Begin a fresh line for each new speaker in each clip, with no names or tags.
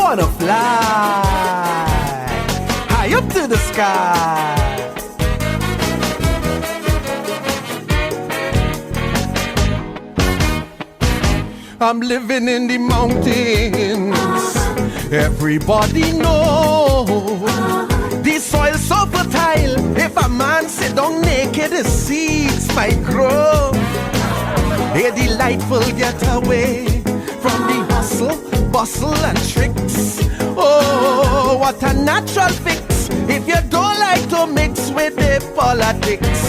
wanna fly high up to the sky. I'm living in the mountains. Everybody know the soil so fertile. If a man sit down naked, the seeds might grow. A delightful getaway from the hustle, bustle and tricks. Oh, what a natural fix if you don't like to mix with the politics.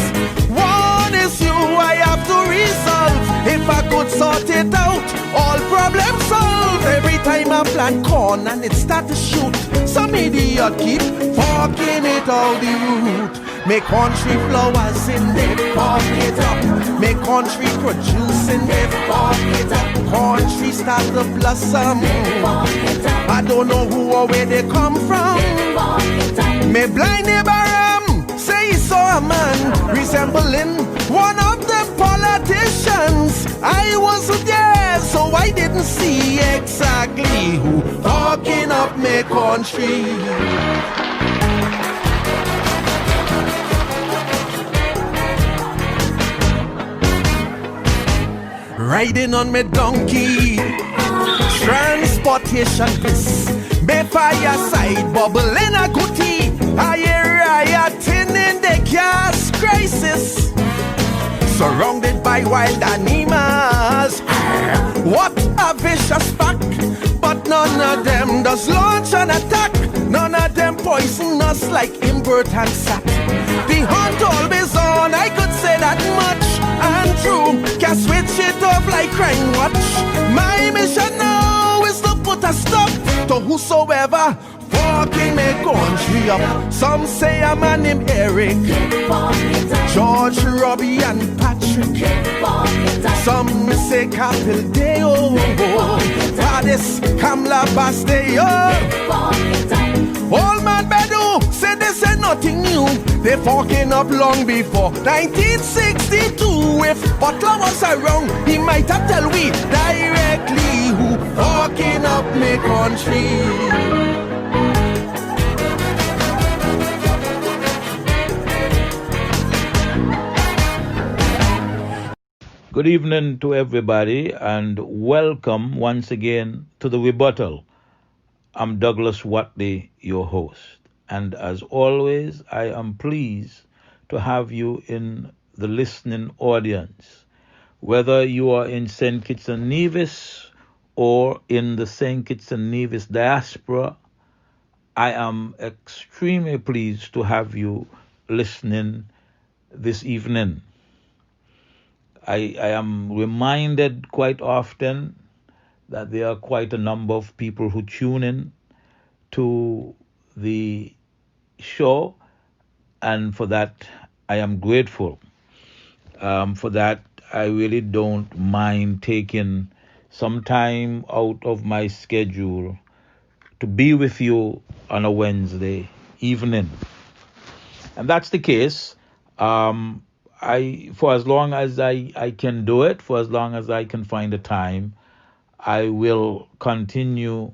One issue I have to resolve. If I could sort it out, all problems solved. Every time I plant corn and it start to shoot, some idiot keep forking it out the root. Make country flowers in there, fork it up. Make country produce in there, fork it up. Country start to blossom. I don't know who or where they come from. Me blind neighbor say he saw a man resembling one of the politicians. I wasn't there, so I didn't see exactly who talking up me country. Riding on me donkey, transportation bliss. Me fireside bubbling a goodie. I hear rioting in the gas crisis. Surrounded by wild animals. What a vicious pack. But none of them does launch an attack. None of them poison us like invert and sap. The hunt always on, I could say that much. And true, can switch it off like crime watch. My mission now is to put a stop to whosoever fucking me country up. Some say a man named Eric, George, Robbie and Patrick. Some say Capildeo, Padis, Kamla Basteo. Old man Bedu said they said nothing new. They fucking up long before 1962. If Butler was around, he might have tell we directly who fucking up me country.
Good evening to everybody and welcome once again to the Rebuttal. I'm Douglas Wattley, your host. And as always, I am pleased to have you in the listening audience. Whether you are in St. Kitts and Nevis or in the St. Kitts and Nevis diaspora, I am extremely pleased to have you listening this evening. I am reminded quite often that there are quite a number of people who tune in to the show, and for that I am grateful. For that, I really don't mind taking some time out of my schedule to be with you on a Wednesday evening. And that's the case. For as long as I can do it, for as long as I can find the time, I will continue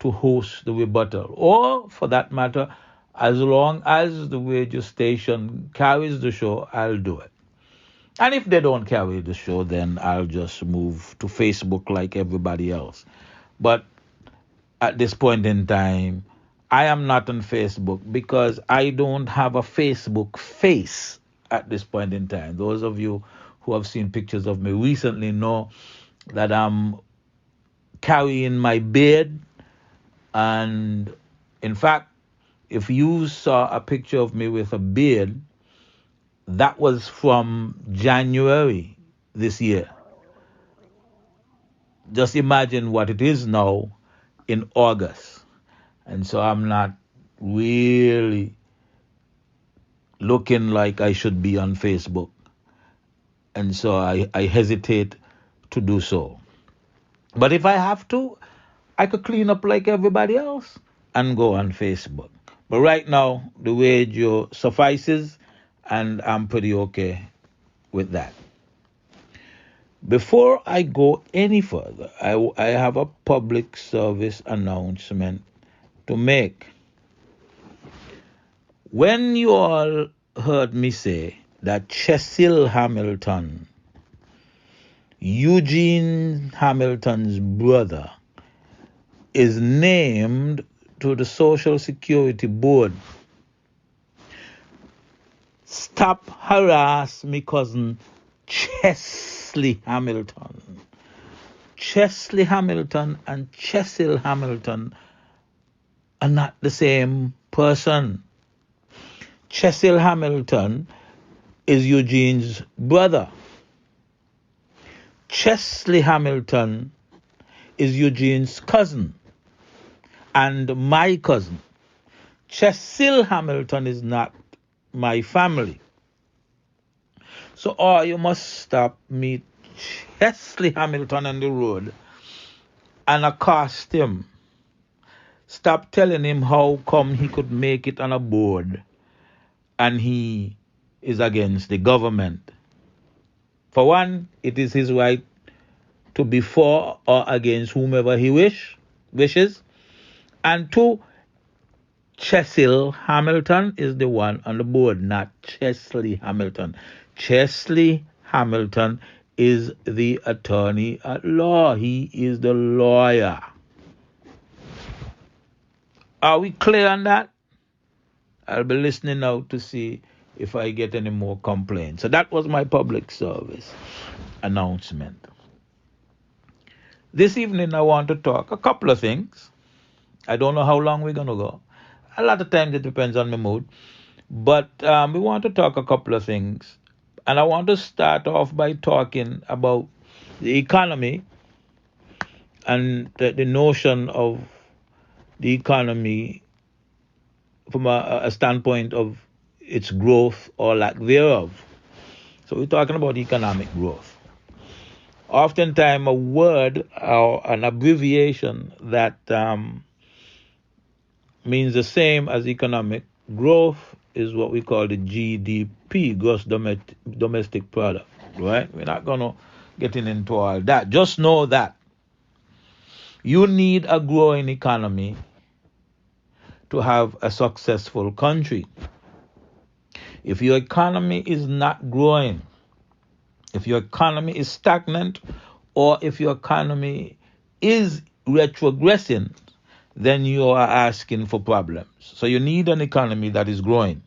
to host the Rebuttal. Or, for that matter, as long as the radio station carries the show, I'll do it. And if they don't carry the show, then I'll just move to Facebook like everybody else. But at this point in time, I am not on Facebook because I don't have a Facebook face at this point in time. Those of you who have seen pictures of me recently know that I'm carrying my beard. And in fact, if you saw a picture of me with a beard, that was from January this year. Just imagine what it is now in August. And so I'm not really looking like I should be on Facebook. And so I hesitate to do so. But if I have to, I could clean up like everybody else and go on Facebook. But right now, the radio suffices, and I'm pretty okay with that. Before I go any further, I have a public service announcement to make. When you all heard me say that Cecil Hamilton, Eugene Hamilton's brother, is named to the Social Security Board, stop harass me cousin Chesley Hamilton. Chesley Hamilton and Cecil Hamilton are not the same person. Cecil Hamilton is Eugene's brother. Chesley Hamilton is Eugene's cousin and my cousin. Cecil Hamilton is not my family. So you must stop meet Chesley Hamilton on the road and accost him. Stop telling him how come he could make it on a board and he is against the government. For one, it is his right to be for or against whomever he wishes. And two, Cecil Hamilton is the one on the board, not Chesley Hamilton. Chesley Hamilton is the attorney at law. He is the lawyer. Are we clear on that? I'll be listening now to see if I get any more complaints. So that was my public service announcement. This evening I want to talk a couple of things. I don't know how long we're going to go. A lot of times it depends on my mood. But we want to talk a couple of things. And I want to start off by talking about the economy and the notion of the economy from a standpoint of its growth or lack thereof. So we're talking about economic growth. Oftentimes a word or an abbreviation that means the same as economic growth is what we call the GDP, gross domestic product, right? We're not going to get into all that. Just know that you need a growing economy to have a successful country. If your economy is not growing, if your economy is stagnant, or if your economy is retrogressing, then you are asking for problems. So you need an economy that is growing.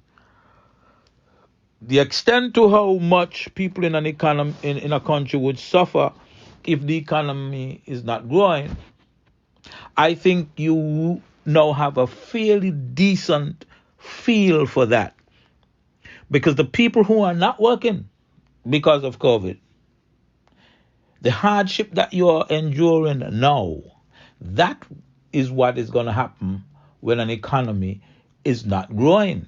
The extent to how much people in an economy in a country would suffer if the economy is not growing, I think you now have a fairly decent feel for that. Because the people who are not working because of COVID, the hardship that you are enduring now, that is what is going to happen when an economy is not growing.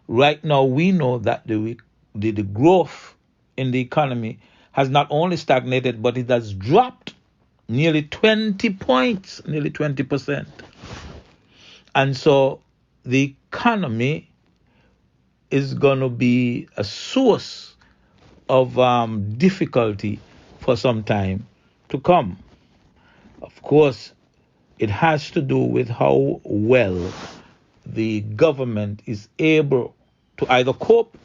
Right now, we know that the growth in the economy has not only stagnated, but it has dropped nearly 20 points, nearly 20%. And so the economy is going to be a source of difficulty for some time to come. Of course, it has to do with how well the government is able to either cope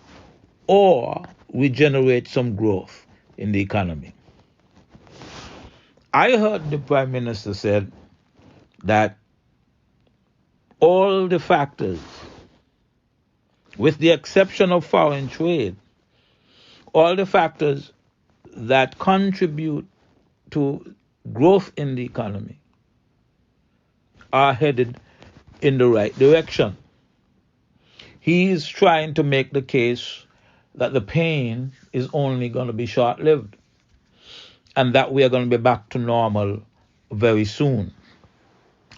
or regenerate some growth in the economy. I heard the Prime Minister said that all the factors, with the exception of foreign trade, all the factors that contribute to growth in the economy are headed in the right direction. He is trying to make the case that the pain is only going to be short-lived and that we are going to be back to normal very soon.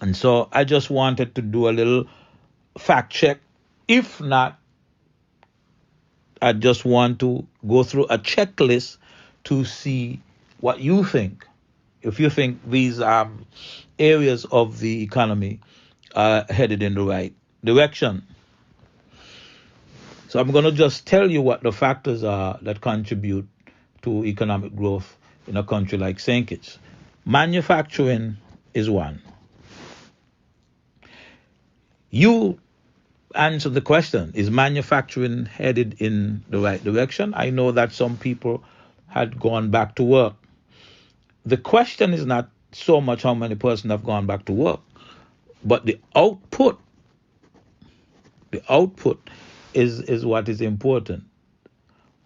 And so I just wanted to do a little fact check. If not, I just want to go through a checklist to see what you think. If you think these areas of the economy are headed in the right direction. So I'm going to just tell you what the factors are that contribute to economic growth in a country like St. Kitts. Manufacturing is one. You answer the question, is manufacturing headed in the right direction? I know that some people had gone back to work. The question is not so much how many persons have gone back to work, but the output is what is important.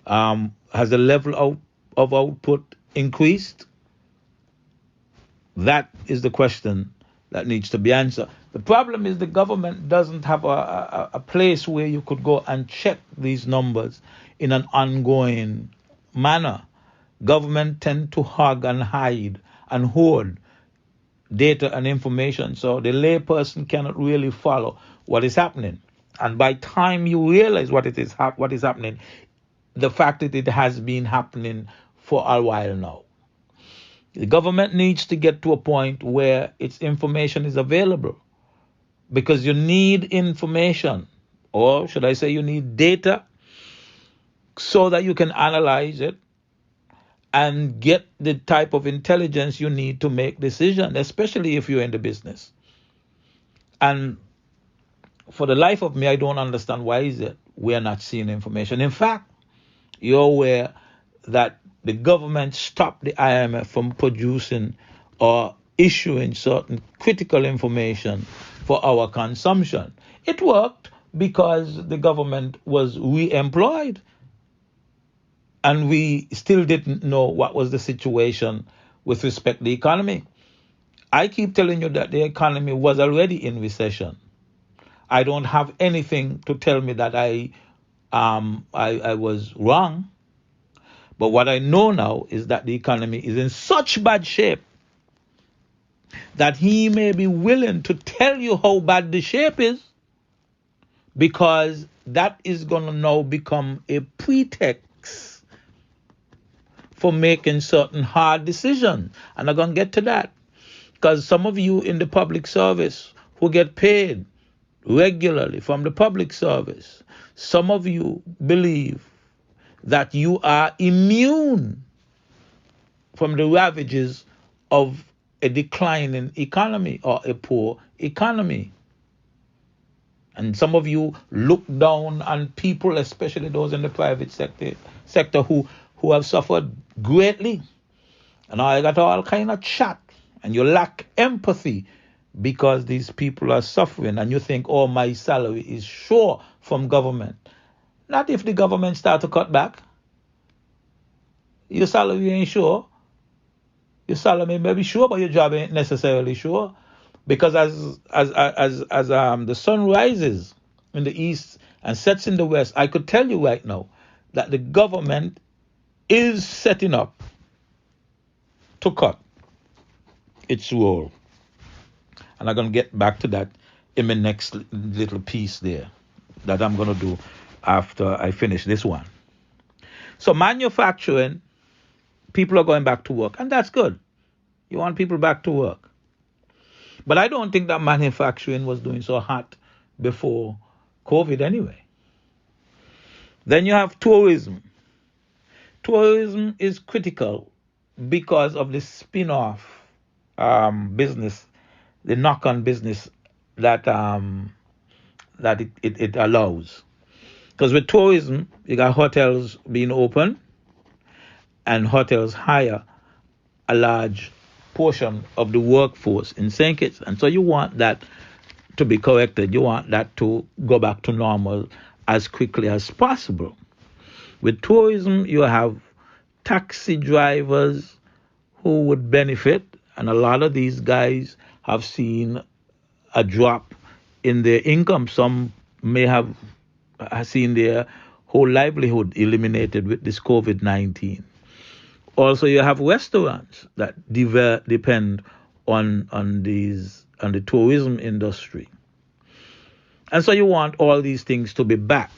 Has the level of output increased? That is the question that needs to be answered. The problem is the government doesn't have a place where you could go and check these numbers in an ongoing manner. Government tend to hug and hide and hoard data and information, so the layperson cannot really follow what is happening. And by time you realize what is happening, the fact that it has been happening for a while now. The government needs to get to a point where its information is available, because you need information, or should I say you need data, so that you can analyze it and get the type of intelligence you need to make decisions, especially if you're in the business. And for the life of me, I don't understand why is it we're not seeing information. In fact, you're aware that the government stopped the IMF from producing or issuing certain critical information for our consumption. It worked because the government was re-employed, and we still didn't know what was the situation with respect to the economy. I keep telling you that the economy was already in recession. I don't have anything to tell me that I was wrong. But what I know now is that the economy is in such bad shape that he may be willing to tell you how bad the shape is, because that is going to now become a pretext for making certain hard decisions. And I'm going to get to that, because some of you in the public service who get paid regularly from the public service, some of you believe that you are immune from the ravages of a declining economy or a poor economy. And some of you look down on people, especially those in the private sector who have suffered greatly. And I got all kind of chat, and you lack empathy because these people are suffering, and you think, oh, my salary is sure from government. Not if the government start to cut back. Your salary ain't sure. Your salary may be sure, but your job ain't necessarily sure. Because as the sun rises in the east and sets in the west, I could tell you right now that the government is setting up to cut its role. And I'm going to get back to that in my next little piece there that I'm going to do after I finish this one. So manufacturing, people are going back to work, and that's good. You want people back to work. But I don't think that manufacturing was doing so hot before COVID anyway. Then you have tourism. Tourism is critical because of the spin-off business, the knock-on business that it allows. Because with tourism, you got hotels being open, and hotels hire a large portion of the workforce in St. Kitts. And so you want that to be corrected. You want that to go back to normal as quickly as possible. With tourism, you have taxi drivers who would benefit, and a lot of these guys have seen a drop in their income. Some may have seen their whole livelihood eliminated with this COVID-19. Also, you have restaurants that depend on the tourism industry. And so you want all these things to be back.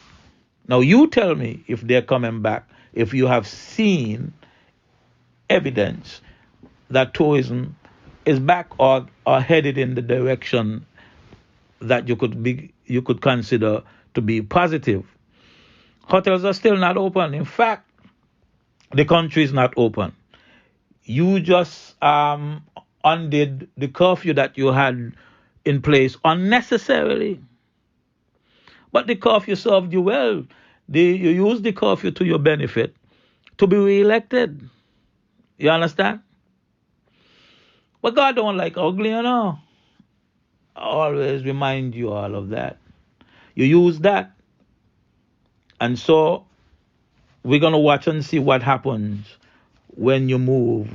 Now, you tell me if they're coming back, if you have seen evidence that tourism is back or headed in the direction that you could consider to be positive. Hotels are still not open. In fact, the country is not open. you just undid the curfew that you had in place unnecessarily. But the curfew served you well. You used the curfew to your benefit to be re-elected. You understand? But God don't like ugly, you know. I always remind you all of that. You use that. And so we're going to watch and see what happens when you move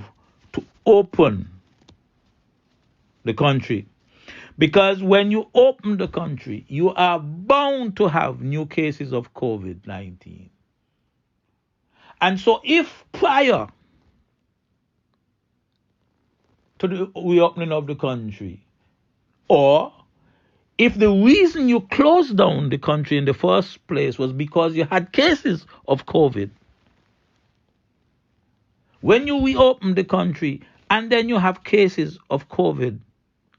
to open the country. Because when you open the country, you are bound to have new cases of COVID-19. And so if prior to the reopening of the country, or if the reason you closed down the country in the first place was because you had cases of COVID, when you reopen the country and then you have cases of COVID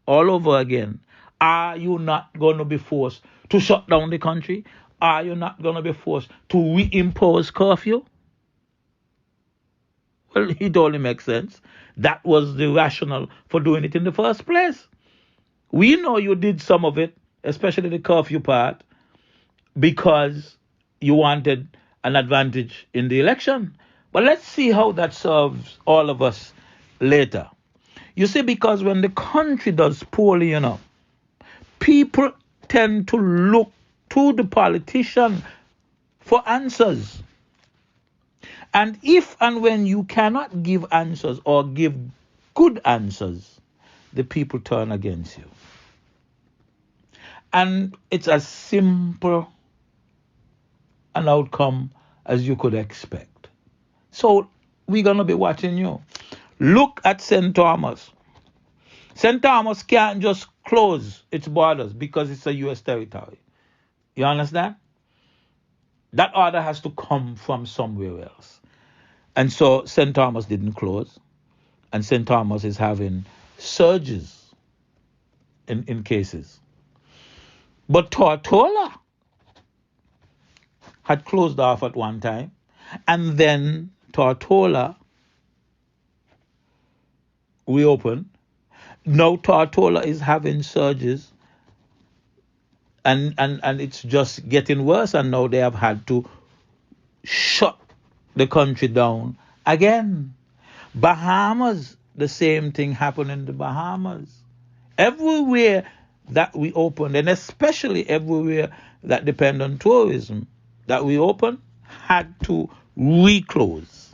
all over again, are you not going to be forced to shut down the country? Are you not going to be forced to reimpose curfew? Well, it only makes sense. That was the rationale for doing it in the first place. We know you did some of it, especially the curfew part, because you wanted an advantage in the election. But let's see how that serves all of us later. You see, because when the country does poorly, people tend to look to the politician for answers. And if and when you cannot give answers or give good answers, the people turn against you. And it's as simple an outcome as you could expect. So we're going to be watching you. Look at St. Thomas. St. Thomas can't just close its borders because it's a U.S. territory. You understand? That order has to come from somewhere else. And so St. Thomas didn't close. And St. Thomas is having surges in cases. But Tortola had closed off at one time. And then Tortola reopened. Now Tortola is having surges. And it's just getting worse. And now they have had to shut the country down again. Bahamas, the same thing happened in the Bahamas. Everywhere that we opened, and especially everywhere that depend on tourism, that we opened, had to reclose.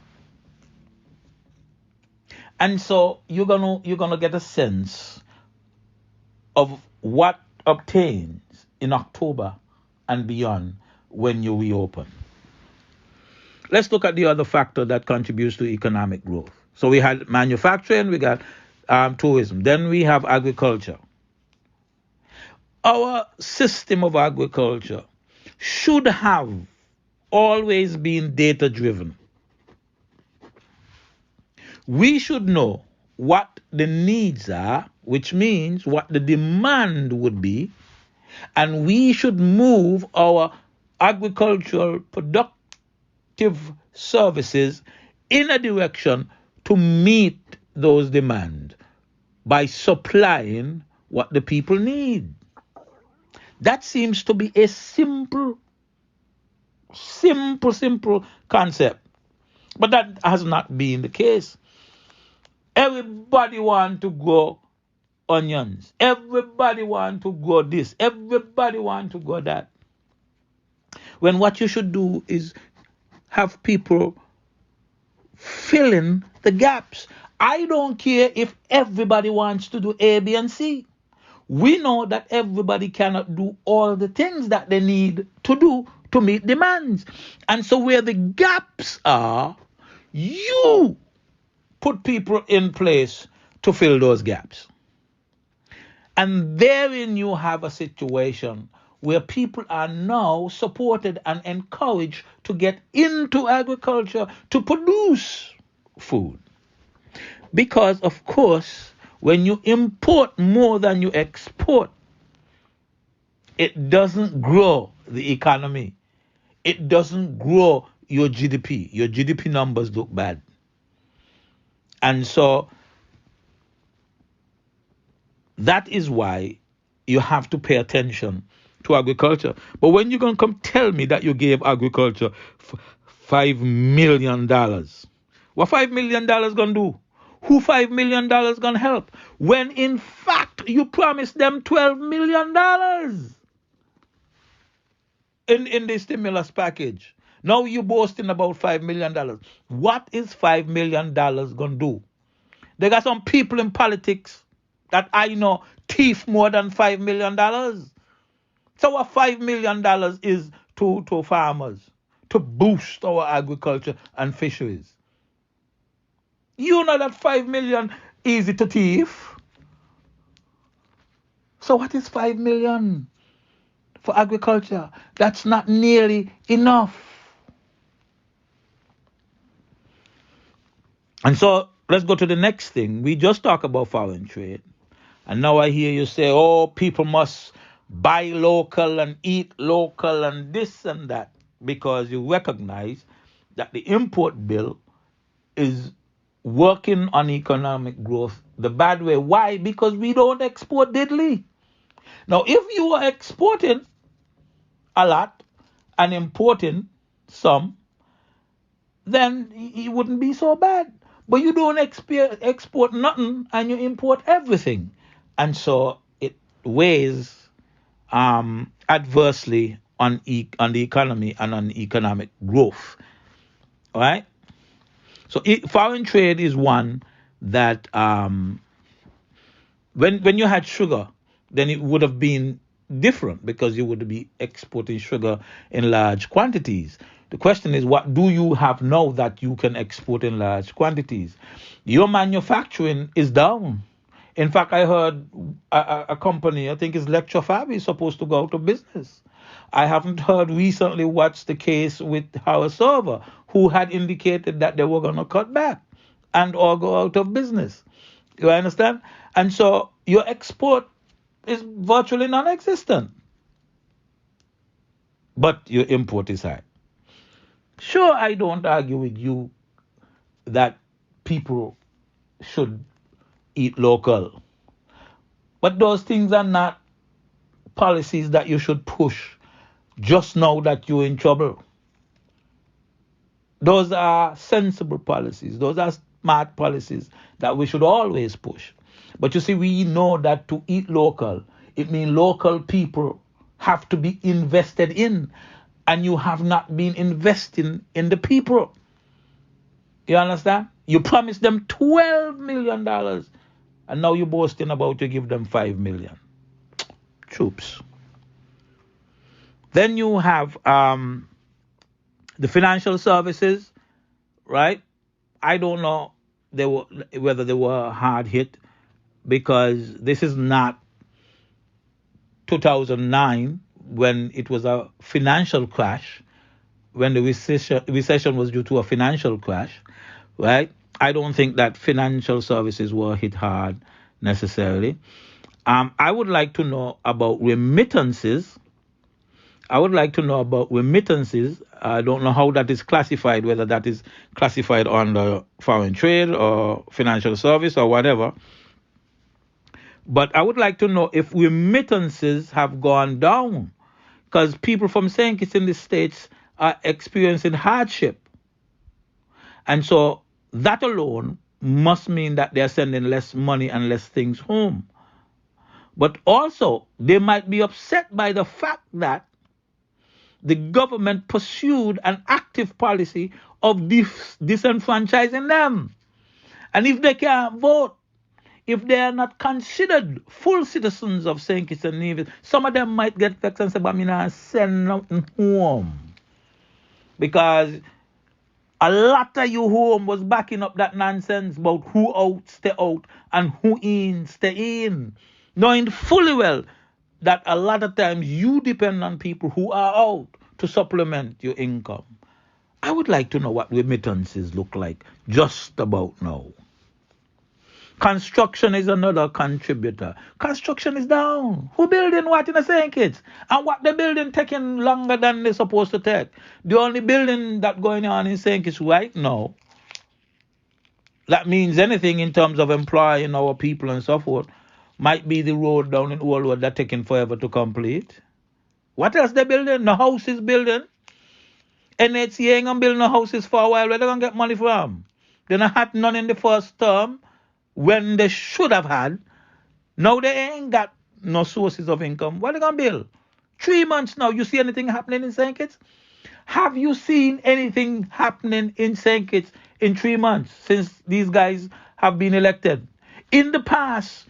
And so you're gonna get a sense of what obtains in October and beyond when you reopen. Let's look at the other factor that contributes to economic growth. So we had manufacturing, we got tourism, then we have agriculture. Our system of agriculture should have always been data-driven. We should know what the needs are, which means what the demand would be, and we should move our agricultural productive services in a direction to meet those demands by supplying what the people need. That seems to be a simple concept. But that has not been the case. Everybody want to grow onions. Everybody want to grow this. Everybody want to grow that. When what you should do is have people fill in the gaps. I don't care if everybody wants to do A, B, and C. We know that everybody cannot do all the things that they need to do to meet demands. And so where the gaps are, you put people in place to fill those gaps. And therein you have a situation where people are now supported and encouraged to get into agriculture to produce food. Because, of course, when you import more than you export, it doesn't grow the economy. It doesn't grow your GDP. Your GDP numbers look bad. And so that is why you have to pay attention to agriculture. But when you're going to come tell me that you gave agriculture $5 million, what $5 million going to do? Who $5 million going to help? When in fact you promised them $12 million in the stimulus package. Now you're boasting about $5 million. What is $5 million going to do? They got some people in politics that I know thief more than $5 million. So what $5 million is to farmers to boost our agriculture and fisheries? You know that 5 million easy to thief. So what is 5 million for agriculture? That's not nearly enough. And so let's go to the next thing. We just talked about foreign trade. And now I hear you say, oh, people must buy local and eat local and this and that, because you recognize that the import bill is working on economic growth the bad way. Why? Because we don't export diddly. Now, if you are exporting a lot and importing some, then it wouldn't be so bad. But you don't export nothing and you import everything. And so it weighs adversely on the economy and on economic growth. All right? So foreign trade is one that when you had sugar, then it would have been different because you would be exporting sugar in large quantities. The question is, what do you have now that you can export in large quantities? Your manufacturing is down. In fact, I heard a company, I think it's Lecture Fab, is supposed to go out of business. I haven't heard recently what's the case with Howard Server, who had indicated that they were going to cut back and or go out of business. You understand? And so your export is virtually non-existent. But your import is high. Sure, I don't argue with you that people should eat local. But those things are not policies that you should push just now that you're in trouble. Those are sensible policies. Those are smart policies that we should always push. But you see, we know that to eat local, it means local people have to be invested in. And you have not been investing in the people. You understand? You promised them $12 million. And now you're boasting about you give them $5 million. Troops. Then you have the financial services, right? I don't know whether they were hard hit, because this is not 2009 when it was a financial crash, when the recession was due to a financial crash, right? I don't think that financial services were hit hard necessarily. I would like to know about remittances. I don't know how that is classified, whether that is classified under foreign trade or financial service or whatever. But I would like to know if remittances have gone down, because people from St. Kitts in the States are experiencing hardship. And so that alone must mean that they're sending less money and less things home. But also, they might be upset by the fact that the government pursued an active policy of disenfranchising them. And if they can't vote, if they are not considered full citizens of St. Kitts and Nevis, some of them might get vexed and say, but I'm not send nothing home. Because a lot of you home was backing up that nonsense about who out, stay out, and who in, stay in. Knowing fully well that a lot of times you depend on people who are out to supplement your income. I would like to know what remittances look like just about now. Construction is another contributor. Construction is down. Who building what in the St. Kitts? And what the building taking longer than they're supposed to take? The only building that going on in St. Kitts right now that means anything in terms of employing our people and so forth, might be the road down in Old Road that taking forever to complete. What else they building? No house is building. NHC ain't gonna build no houses for a while. Where they gonna get money from? They not had none in the first term when they should have had. Now they ain't got no sources of income. What they gonna build? 3 months now. You see anything happening in St. Kitts? Have you seen anything happening in St. Kitts in 3 months since these guys have been elected? In the past,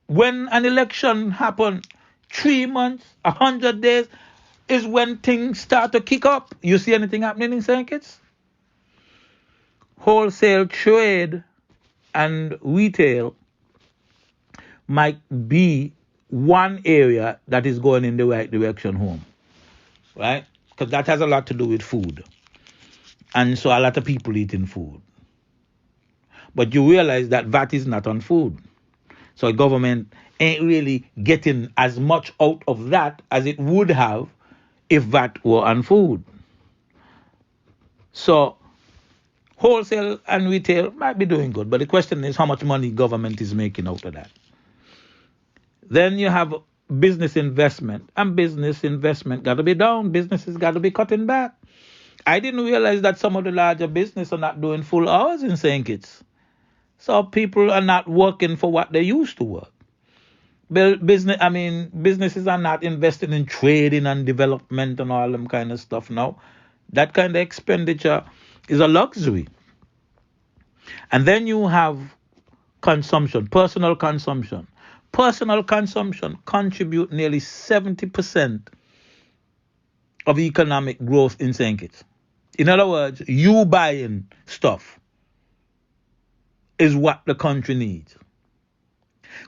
when an election happened, 3 months, 100 days is when things start to kick up. You see anything happening in St. Kitts? Wholesale trade and retail might be one area that is going in the right direction home, right? Because that has a lot to do with food. And so a lot of people eating food. But you realize that VAT is not on food. So government ain't really getting as much out of that as it would have if VAT were on food. So wholesale and retail might be doing good, but the question is how much money government is making out of that. Then you have business investment, and business investment got to be down. Businesses got to be cutting back. I didn't realize that some of the larger businesses are not doing full hours in St. Kitts. So people are not working for what they used to work. Businesses are not investing in trading and development and all them kind of stuff now. That kind of expenditure is a luxury. And then you have consumption, personal consumption. Personal consumption contribute nearly 70% of economic growth in St. Kitts. In other words, you buying stuff is what the country needs.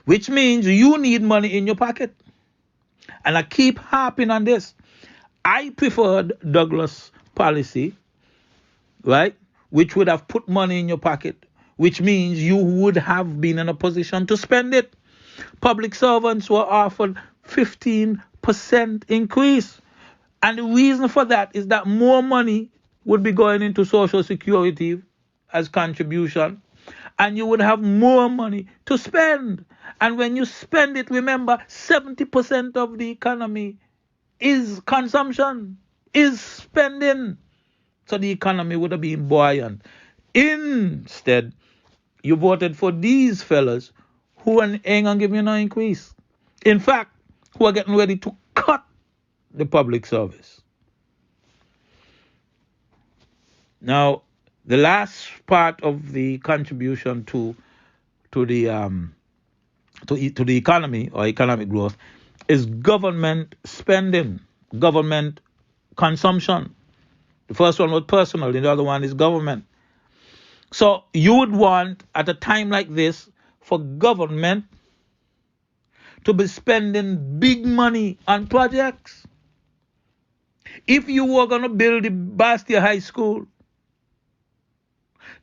Which means you need money in your pocket. And I keep harping on this. I preferred Douglas policy, right? Which would have put money in your pocket, which means you would have been in a position to spend it. Public servants were offered 15% increase. And the reason for that is that more money would be going into Social Security as contribution, and you would have more money to spend. And when you spend it, remember, 70% of the economy is consumption, is spending. So the economy would have been buoyant. Instead, you voted for these fellas who ain't gonna give you no increase. In fact, who are getting ready to cut the public service. Now, the last part of the contribution to the economy or economic growth is government spending, government consumption. The first one was personal, the other one is government. So you would want, at a time like this, for government to be spending big money on projects. If you were going to build the Bastia High School,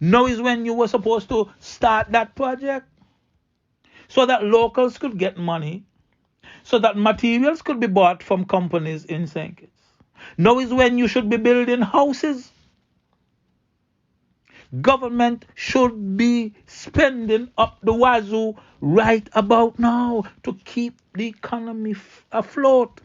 now is when you were supposed to start that project so that locals could get money, so that materials could be bought from companies in St. Kitts. Now is when you should be building houses. Government should be spending up the wazoo right about now to keep the economy afloat.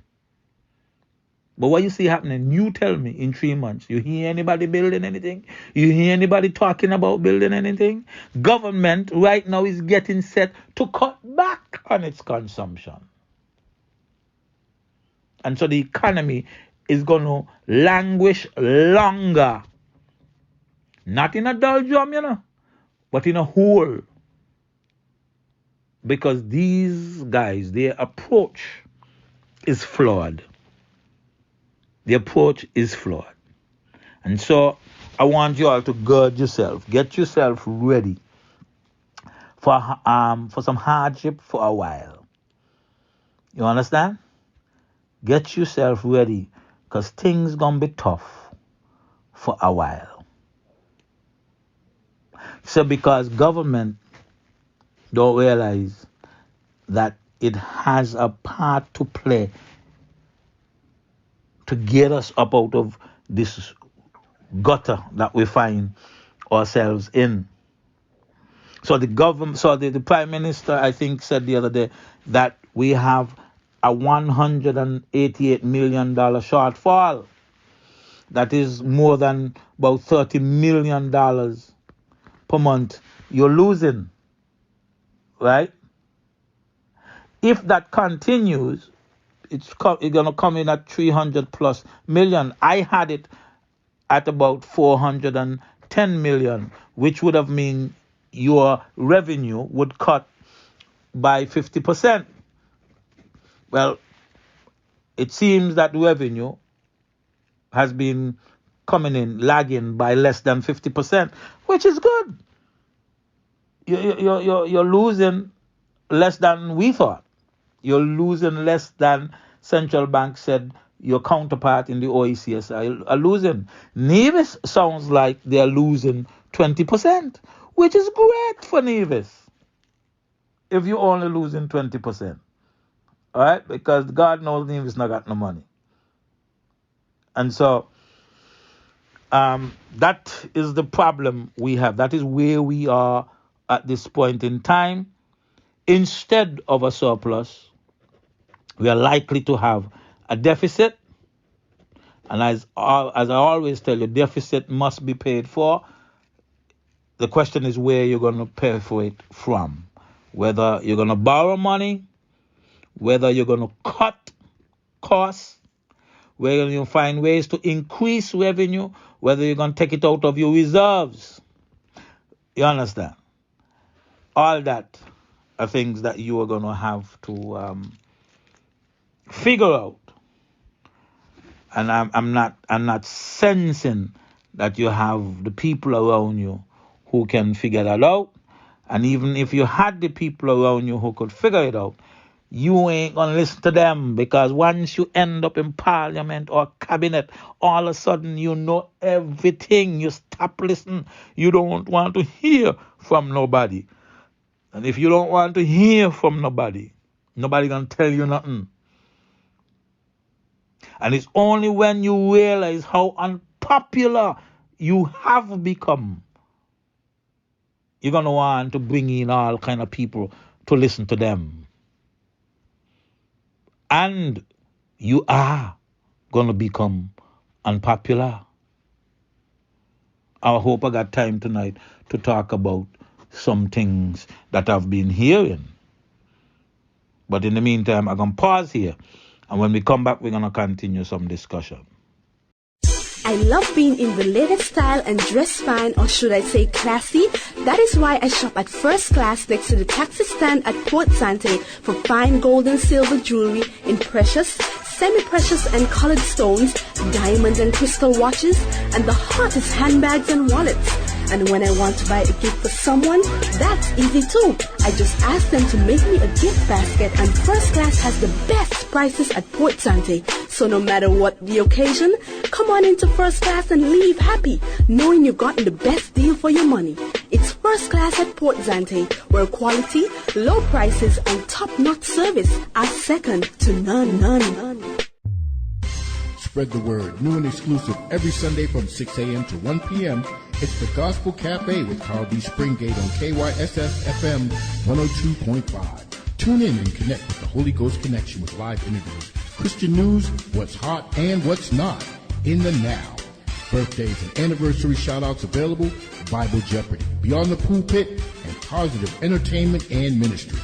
But what you see happening, you tell me in 3 months, you hear anybody building anything? You hear anybody talking about building anything? Government right now is getting set to cut back on its consumption. And so the economy is going to languish longer. Not in a doldrum, but in a hole. Because these guys, their approach is flawed. The approach is flawed. And so I want you all to gird yourself. Get yourself ready for some hardship for a while. You understand? Get yourself ready because things going to be tough for a while. So because government don't realize that it has a part to play to get us up out of this gutter that we find ourselves in. So the government, so the prime minister, I think, said the other day that we have a $188 million shortfall. That is more than about $30 million per month you're losing, right? If that continues, it's going to come in at 300 plus million. I had it at about 410 million, which would have mean your revenue would cut by 50%. Well, it seems that revenue has been coming in lagging by less than 50%, which is good. You're losing less than we thought. You're losing less than central bank said your counterpart in the OECD are losing. Nevis sounds like they're losing 20%, which is great for Nevis. If you're only losing 20%, all right, because God knows Nevis not got no money. And so that is the problem we have. That is where we are at this point in time. Instead of a surplus, we are likely to have a deficit. And as I always tell you, deficit must be paid for. The question is where you're going to pay for it from. Whether you're going to borrow money, whether you're going to cut costs, whether you find ways to increase revenue, whether you're going to take it out of your reserves. You understand? All that are things that you are going to have to figure out. And I'm not sensing that you have the people around you who can figure that out. And even if you had the people around you who could figure it out, you ain't going to listen to them, because once you end up in parliament or cabinet, all of a sudden you know everything. You stop listening. You don't want to hear from nobody. And if you don't want to hear from nobody going to tell you nothing. And it's only when you realize how unpopular you have become, you're going to want to bring in all kind of people to listen to them. And you are going to become unpopular. I hope I got time tonight to talk about some things that I've been hearing. But in the meantime, I'm going to pause here. And when we come back, we're going to continue some discussion.
I love being in the latest style and dress fine, or should I say classy. That is why I shop at First Class next to the taxi stand at Port Sante for fine gold and silver jewelry in precious, semi-precious and colored stones, diamond and crystal watches, and the hottest handbags and wallets. And when I want to buy a gift for someone, that's easy too. I just ask them to make me a gift basket, and First Class has the best prices at Port Sante. So no matter what the occasion, come on into First Class and leave happy, knowing you've gotten the best deal for your money. It's First Class at Port Sante, where quality, low prices, and top-notch service are second to none.
Spread the word. New and exclusive every Sunday from 6 a.m. to 1 p.m. It's the Gospel Cafe with Carl D. Springate on KYSS FM 102.5. Tune in and connect with the Holy Ghost Connection with live interviews, Christian news, what's hot and what's not in the now. Birthdays and anniversary shout-outs available, Bible Jeopardy, Beyond the Pulpit, and positive entertainment and ministry.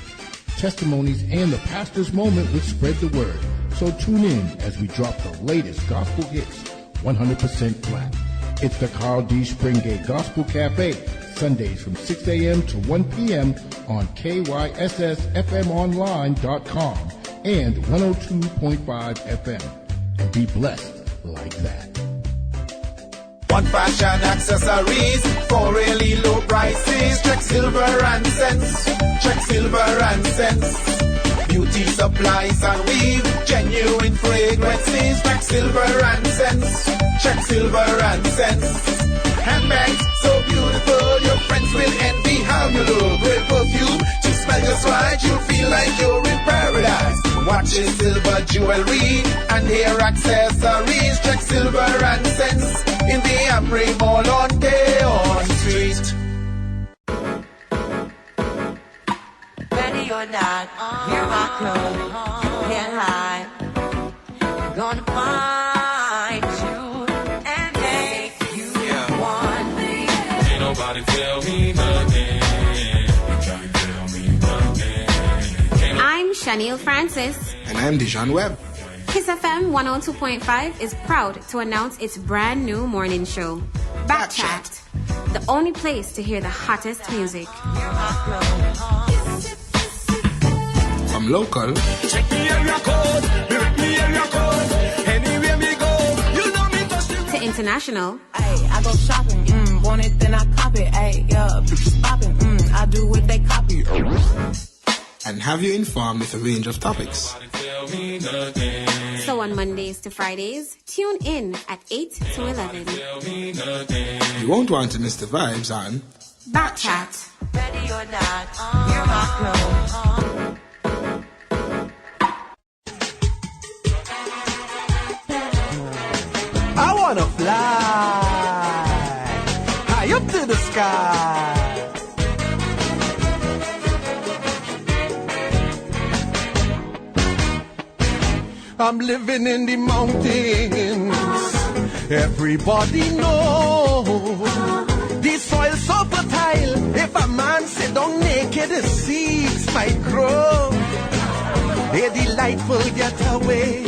Testimonies and the pastor's moment with Spread the Word. So tune in as we drop the latest gospel hits, 100% black. It's the Carl D. Springate Gospel Cafe, Sundays from 6 a.m. to 1 p.m. on KYSSFMonline.com and 102.5 FM. And be blessed like that.
One fashion accessories for really low prices. Check silver and cents. Check silver and cents. Beauty supplies and weave, genuine fragrances. Check silver and cents. Check silver and cents. Handbags so beautiful, your friends will envy how you look. Great perfume to smell just right, you'll feel like you're in paradise. Watches, silver jewelry, and hair accessories. Check silver and cents in the Amri Mall on Day on Street.
not, hear my clue, can't hide. I'm gonna find you and make you want me.
Ain't nobody tell me nothing. Can't tell me nothing.
I'm Shaniel Francis.
And I'm Dijon Webb.
Kyssfm 102.5 is proud to announce its brand new morning show, Backchat, the only place to hear the hottest music.
From local
Check me area code, me area code. Anywhere me go, you know me touch the
to international,
Ay, I go shopping, want it then I cop it. Ay, yeah, bitches popping, I do what they copy.
and have you informed with a range of topics.
tell me nothing.
so on Mondays to Fridays, tune in at 8 to 11.
Tell me nothing.
You won't want to miss the vibes on
Backchat.
Ready or not, hear my clue.
I wanna fly high up to the sky. I'm living in the mountains. Everybody knows the soil so fertile. If a man sit down naked, the seeds might grow. A delightful getaway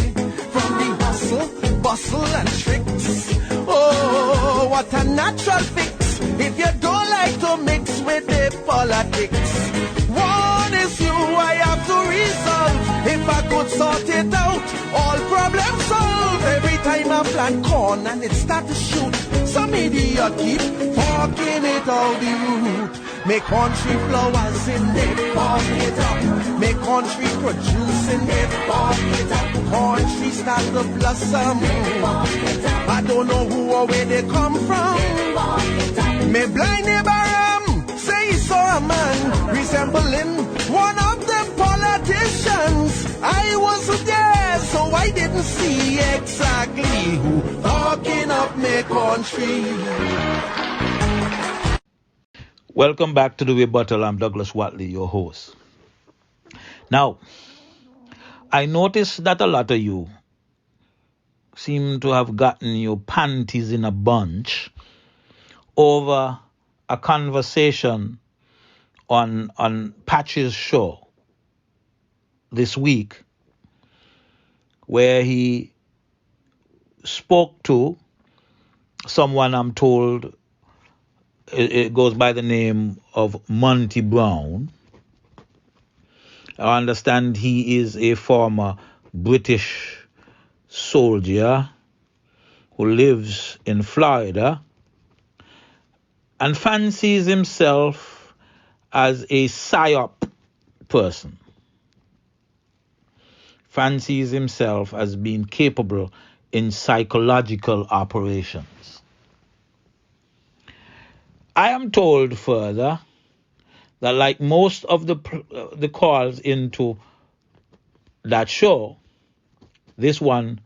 from the hustle, bustle, and tricks. Oh, what a natural fix if you don't like to mix with the politics. One is you I have to resolve. If I could sort it out, all problems solved. Every time I plant corn and it start to shoot, some idiot keep talking it out the root. Make country flowers in it, farm it up. Make country producing it, farm it up. Country start to blossom. I don't know who or where they come from. Me blind neighbor say he saw a man resembling one of them politicians. I wasn't there, so I didn't see exactly who talking up me country.
Welcome back to the Rebuttal. I'm Douglas Wattley, your host. Now, I noticed that a lot of you seem to have gotten your panties in a bunch over a conversation on Patch's show this week, where he spoke to someone, I'm told it goes by the name of Monty Brown. I understand he is a former British soldier who lives in Florida and fancies himself as a psyop person. Fancies himself as being capable in psychological operations. I am told further that, like most of the calls into that show, this one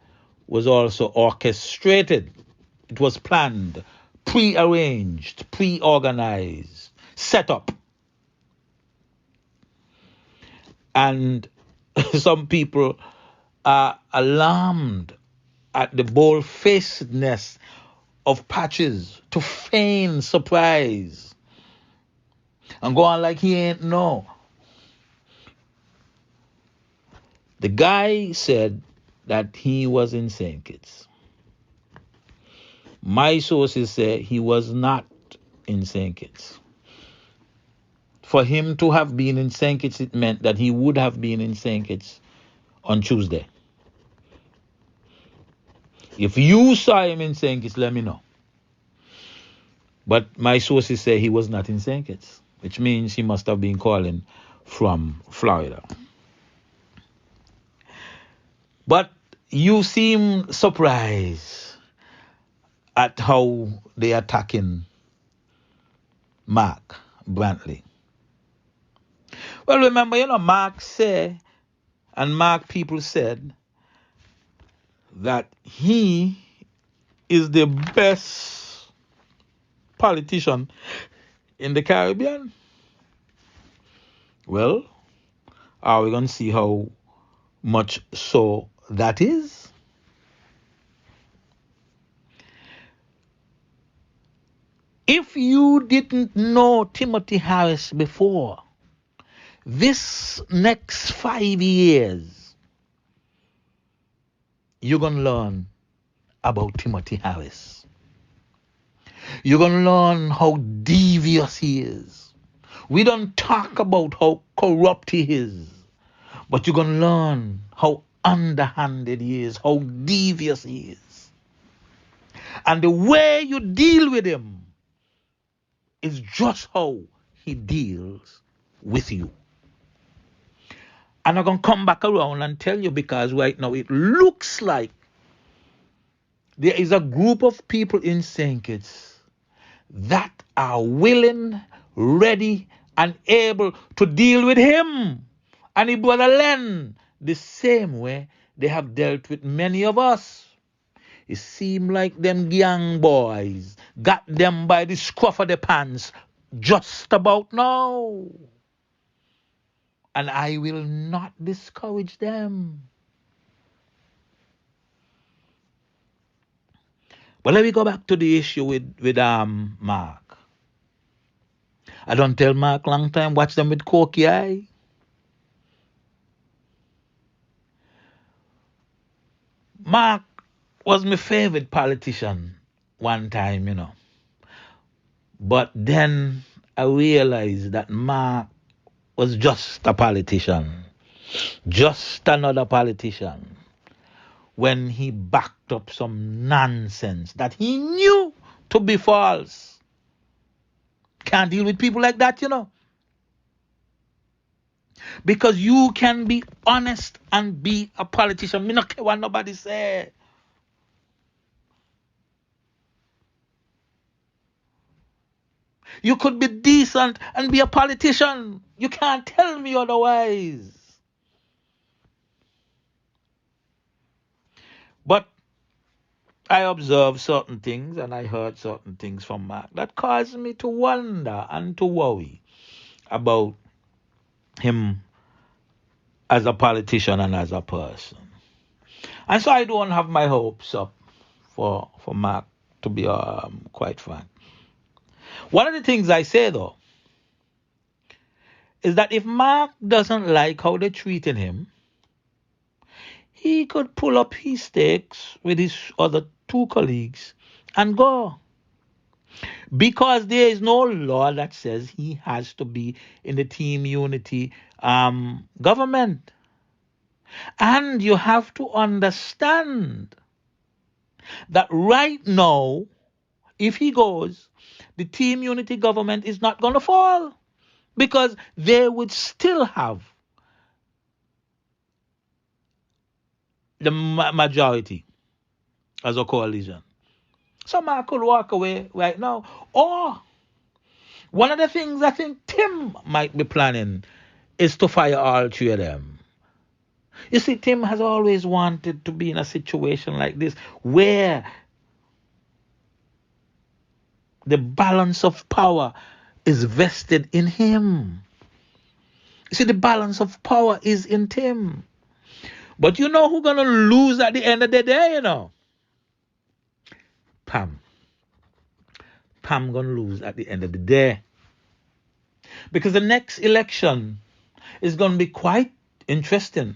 was also orchestrated. It was planned, pre-arranged, pre-organized, set up. And some people are alarmed at the bold-facedness of Patches to feign surprise and go on like he ain't know. The guy said that he was in St. Kitts. My sources say he was not in St. Kitts. For him to have been in St. Kitts, it meant that he would have been in St. Kitts on Tuesday. If you saw him in St. Kitts, let me know. But my sources say he was not in St. Kitts, which means he must have been calling from Florida. But you seem surprised at how they are attacking Mark Brantley. Well, remember, Mark said, and Mark people said, that he is the best politician in the Caribbean. Well, Are we going to see how much so that is? If you didn't know Timothy Harris before, this next 5 years, you're going to learn about Timothy Harris. You're going to learn how devious he is. We don't talk about how corrupt he is, but you're going to learn how underhanded he is, how devious he is. And the way you deal with him is just how he deals with you. And I'm going to come back around and tell you, because right now it looks like there is a group of people in St. Kitts that are willing, ready, and able to deal with him and his brother Len the same way they have dealt with many of us. It seemed like them young boys got them by the scruff of the pants just about now. And I will not discourage them. But let me go back to the issue with Mark. I don't tell Mark long time, watch them with cocky eye. Mark was my favorite politician one time, you know. But then I realized that Mark was just a politician. Just another politician. When he backed up some nonsense that he knew to be false. Can't deal with people like that, you know. Because you can be honest and be a politician. Me not care what nobody say. You could be decent and be a politician. You can't tell me otherwise. But I observed certain things and I heard certain things from Mark that caused me to wonder and to worry about him as a politician and as a person. And so I don't have my hopes up for Mark, to be quite frank. One of the things I say, though, is that if Mark doesn't like how they're treating him, he could pull up his stakes with his other two colleagues and go. Because there is no law that says he has to be in the Team Unity government. And you have to understand that right now, if he goes, the Team Unity government is not going to fall. Because they would still have the majority as a coalition. So Mark could walk away right now. Or one of the things I think Tim might be planning is to fire all three of them. You see, Tim has always wanted to be in a situation like this where the balance of power is vested in him. You see, the balance of power is in Tim. But you know who's going to lose at the end of the day, you know? Pam. Pam going to lose at the end of the day. Because the next election is going to be quite interesting.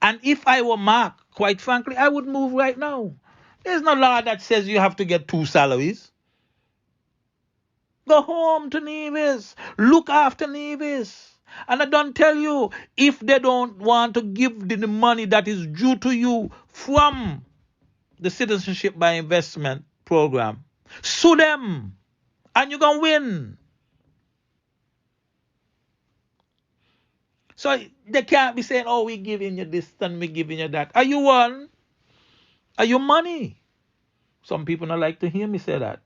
And if I were Mark, quite frankly, I would move right now. There's no law that says you have to get 2 salaries. Go home to Nevis. Look after Nevis. And I don't tell you, if they don't want to give the money that is due to you from the Citizenship by Investment program, sue them. And you're going to win. So they can't be saying, oh, we're giving you this and we're giving you that. Are you one? Are you money? Some people don't like to hear me say that.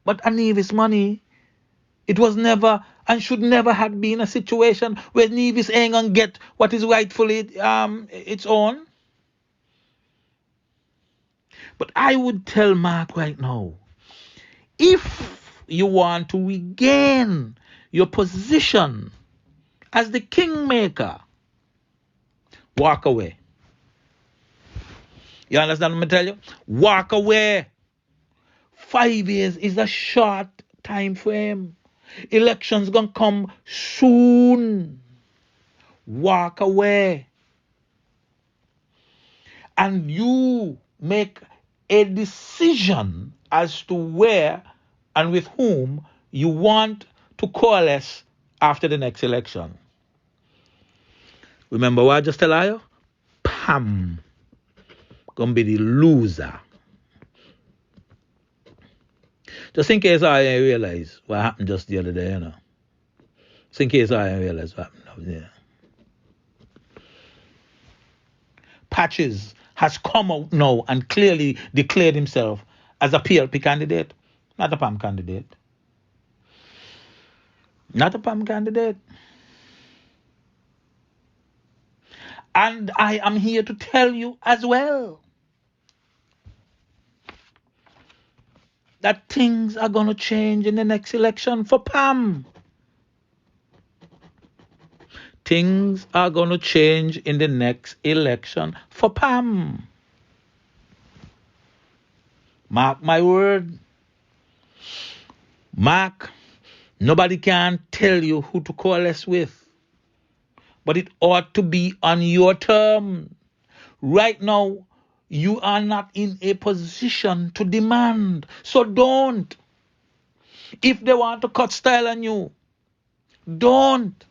But Nevis money, it was never and should never have been a situation where Nevis ain't gonna get what is rightfully its own. But I would tell Mark right now, if you want to regain your position as the kingmaker, walk away. You understand what I tell you? Walk away. 5 years is a short time frame. Elections gonna come soon. Walk away. And you make a decision as to where and with whom you want to coalesce after the next election. Remember what I just tell you? Pam gonna be the loser. Just in case I didn't realize what happened just the other day, you know. Just in case I didn't realize what happened. Yeah. Patches has come out now and clearly declared himself as a PLP candidate, not a PAM candidate. Not a PAM candidate. And I am here to tell you as well that things are going to change in the next election for PAM. Things are going to change in the next election for PAM. Mark my word. Mark, nobody can tell you who to coalesce with. But it ought to be on your terms. Right now, you are not in a position to demand. So don't. If they want to cut style on you, don't.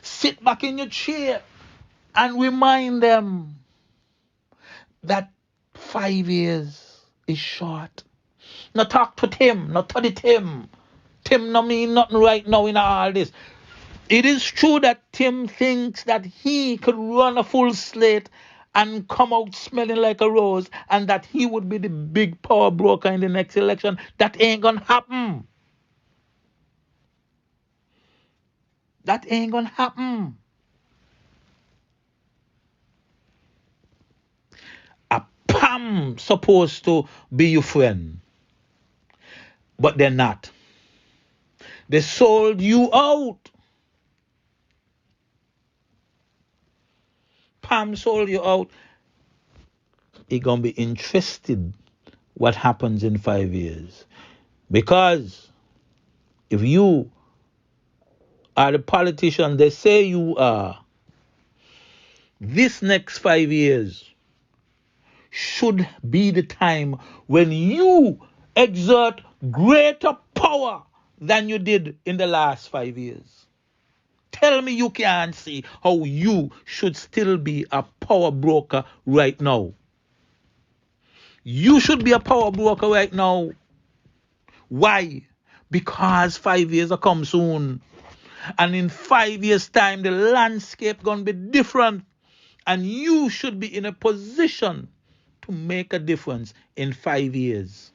Sit back in your chair and remind them that 5 years is short. Now talk to Tim, not to the Tim. Tim no mean nothing right now in all this. It is true that Tim thinks that he could run a full slate and come out smelling like a rose and that he would be the big power broker in the next election. That ain't gonna happen. That ain't gonna happen. A PAM supposed to be your friend, but they're not. They sold you out. PAM sold you out. You're gonna be interested what happens in 5 years, because if you are the politician they say you are, this next 5 years should be the time when you exert greater power than you did in the last 5 years. Tell me you can't see how you should still be a power broker right now. You should be a power broker right now. Why? Because 5 years will come soon. And in 5 years' time, the landscape gonna be different. And you should be in a position to make a difference in 5 years.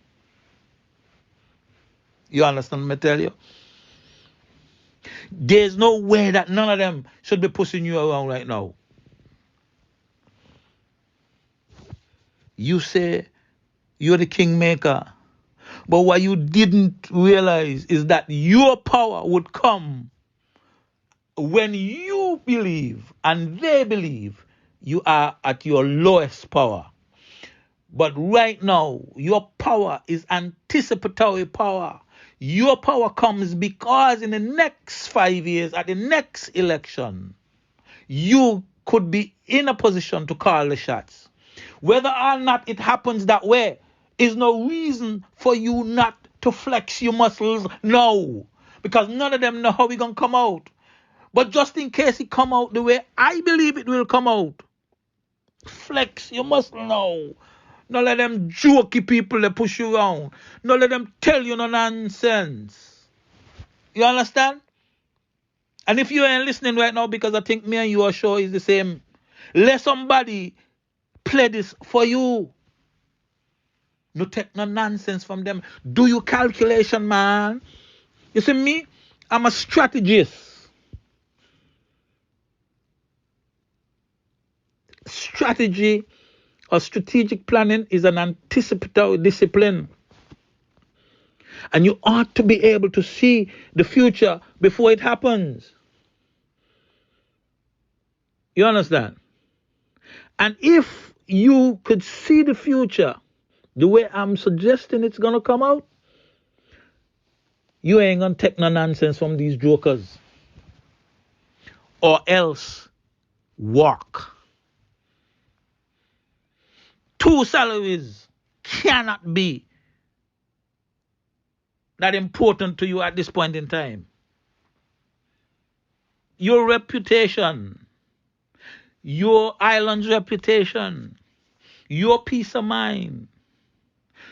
You understand me tell you? There's no way that none of them should be pushing you around right now. You say you're the kingmaker, but what you didn't realize is that your power would come when you believe and they believe you are at your lowest power. But right now, your power is anticipatory power. Your power comes because in the next 5 years, at the next election, you could be in a position to call the shots. Whether or not it happens that way is no reason for you not to flex your muscles. No, because none of them know how we're going to come out. But just in case it come out the way I believe it will come out, flex your muscle now. Don't let them jokey people that push you around. Don't let them tell you no nonsense. You understand? And if you ain't listening right now, because I think me and you are sure is the same, let somebody play this for you. No take no nonsense from them. Do your calculation, man. You see me? I'm a strategist. Strategy or strategic planning is an anticipatory discipline. And you ought to be able to see the future before it happens. You understand? And if you could see the future the way I'm suggesting it's going to come out, you ain't going to take no nonsense from these jokers. Or else walk. 2 salaries cannot be that important to you at this point in time. Your reputation, your island's reputation, your peace of mind,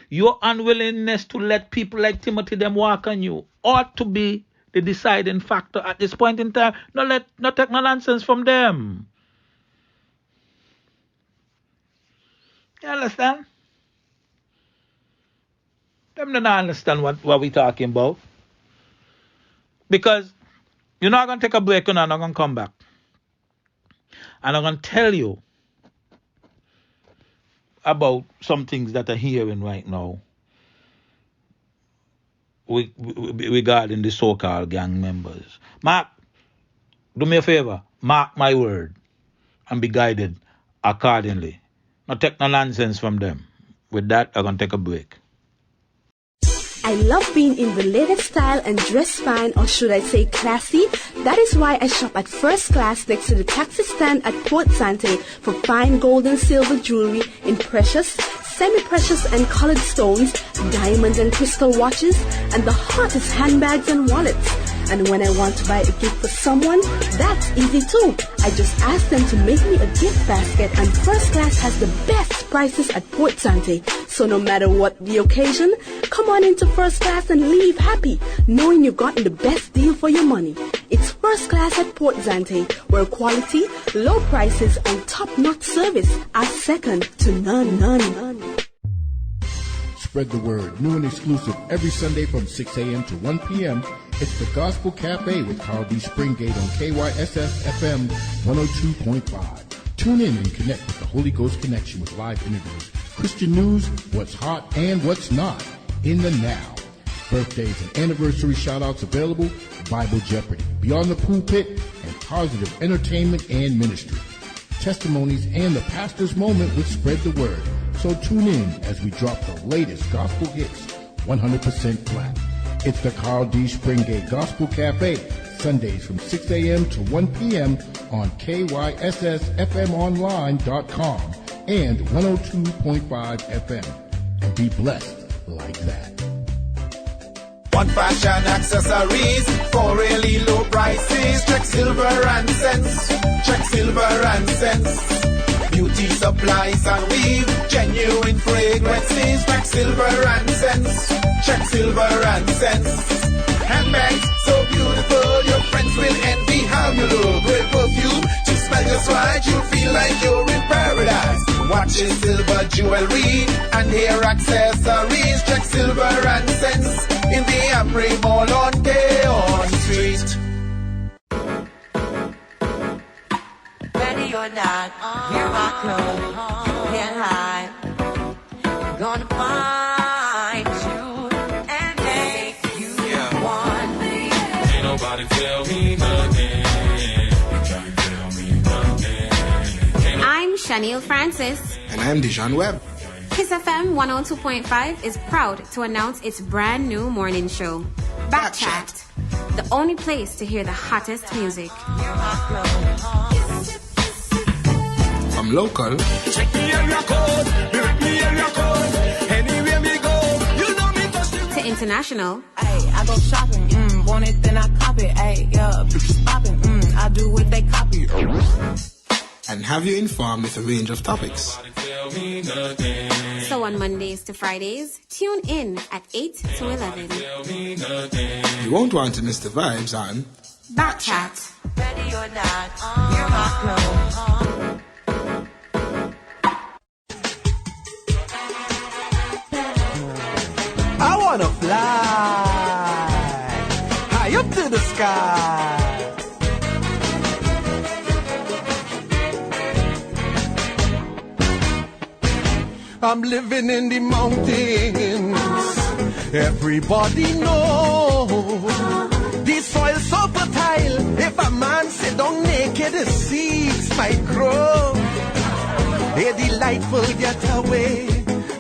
your unwillingness to let people like Timothy them walk on you ought to be the deciding factor at this point in time. Not take no nonsense from them. You understand? Them don't understand what we're talking about. Because you're not going to take a break and I'm not going to come back. And I'm going to tell you about some things that I'm hearing right now regarding the so-called gang members. Mark, do me a favor. Mark my word and be guided accordingly. Not take no nonsense from them. With that, I'm going to take a break.
I love being in the latest style and dress fine, or should I say classy. That is why I shop at First Class next to the taxi stand at Port Sante for fine gold and silver jewelry in precious, semi-precious and colored stones, diamond and crystal watches, and the hottest handbags and wallets. And when I want to buy a gift for someone, that's easy too. I just ask them to make me a gift basket, and First Class has the best prices at Port Sante. So no matter what the occasion, come on into First Class and leave happy, knowing you've gotten the best deal for your money. It's First Class at Port Sante, where quality, low prices, and top-notch service are second to none.
Spread the word. New and exclusive every Sunday from 6 a.m. to 1 p.m. It's the Gospel Cafe with Carl D. Springate on KYSS FM 102.5. Tune in and connect with the Holy Ghost Connection with live interviews, Christian news, what's hot and what's not in the now. Birthdays and anniversary shout-outs available, Bible Jeopardy, Beyond the Pulpit, and positive entertainment and ministry. Testimonies and the pastor's moment with Spread the Word. So tune in as we drop the latest gospel hits 100% flat. It's the Carl D. Springate Gospel Cafe, Sundays from 6 a.m. to 1 p.m. on KYSSFMonline.com and 102.5 FM. And be blessed like that.
One fashion accessories for really low prices. Check silver and cents. Check silver and cents. Beauty supplies and weave, genuine fragrances. Check silver and cents. Check silver and cents. Handbags so beautiful, your friends will envy how you look. Great perfume to smell just right, you'll feel like you're in paradise. Watches, silver jewelry, and hair accessories. Check silver and cents in the Amri Mall on Keon Street.
Ready or not, hear my clothes, can't hide. Gonna find you and make you want me.
Ain't nobody tell me nothing. Can't tell me nothing.
I'm Shaniel Francis.
And I'm Dijon Webb.
Kyssfm 102.5 is proud to announce its brand new morning show, Backchat, the only place to hear the hottest music.
From local
Check me area code, direct me area code. Anywhere me go, you know me touch the
to international,
Ay, I go shopping, want it then I cop it. Ay, yeah, bitches popping, I do what they copy.
and have you informed with a range of topics.
tell me nothing.
so on Mondays to Fridays, tune in at 8 to 11.
Tell me nothing.
You won't want to miss the vibes on
Backchat.
Ready or not, hear my clothes.
I wanna fly high up to the sky. I'm living in the mountains. Everybody knows the soil so fertile. If a man sit sit down naked, the seeds might grow. They're delightful getaway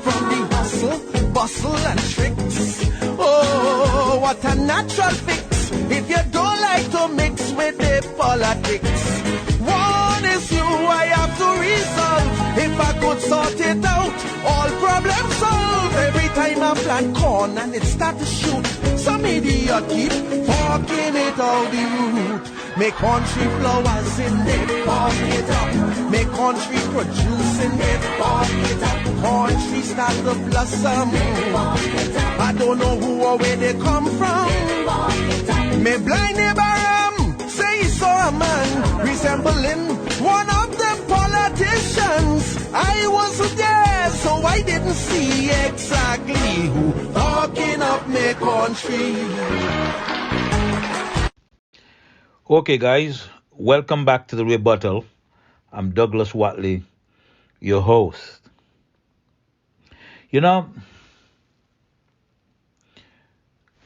from the hustle, bustle, and tricks. Oh, what a natural fix if you don't like to mix with the politics. One is you, I have to resolve. If I could sort it out, all problems solved. Every time I plant corn and it start to shoot, some idiot keep forking it out the root. Make country flowers in it, fork it up. Make country producing it, fork it up. Country start to blossom. I don't know who or where they come from. Me blind neighbor say so a man resembling one of them politicians. I wasn't there, so I didn't see exactly who forking up me country.
Okay, guys, welcome back to the Rebuttal. I'm Douglas Wattley, your host. You know,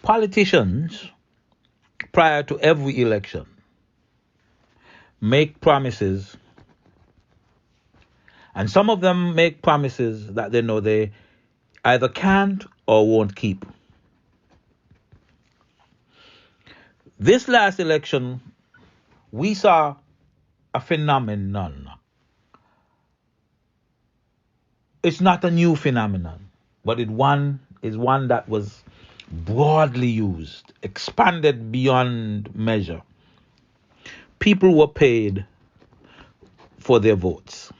politicians, prior to every election, make promises, and some of them make promises that they know they either can't or won't keep. This last election, we saw a phenomenon. It's not a new phenomenon, but it is one that was broadly used, expanded beyond measure. People were paid for their votes.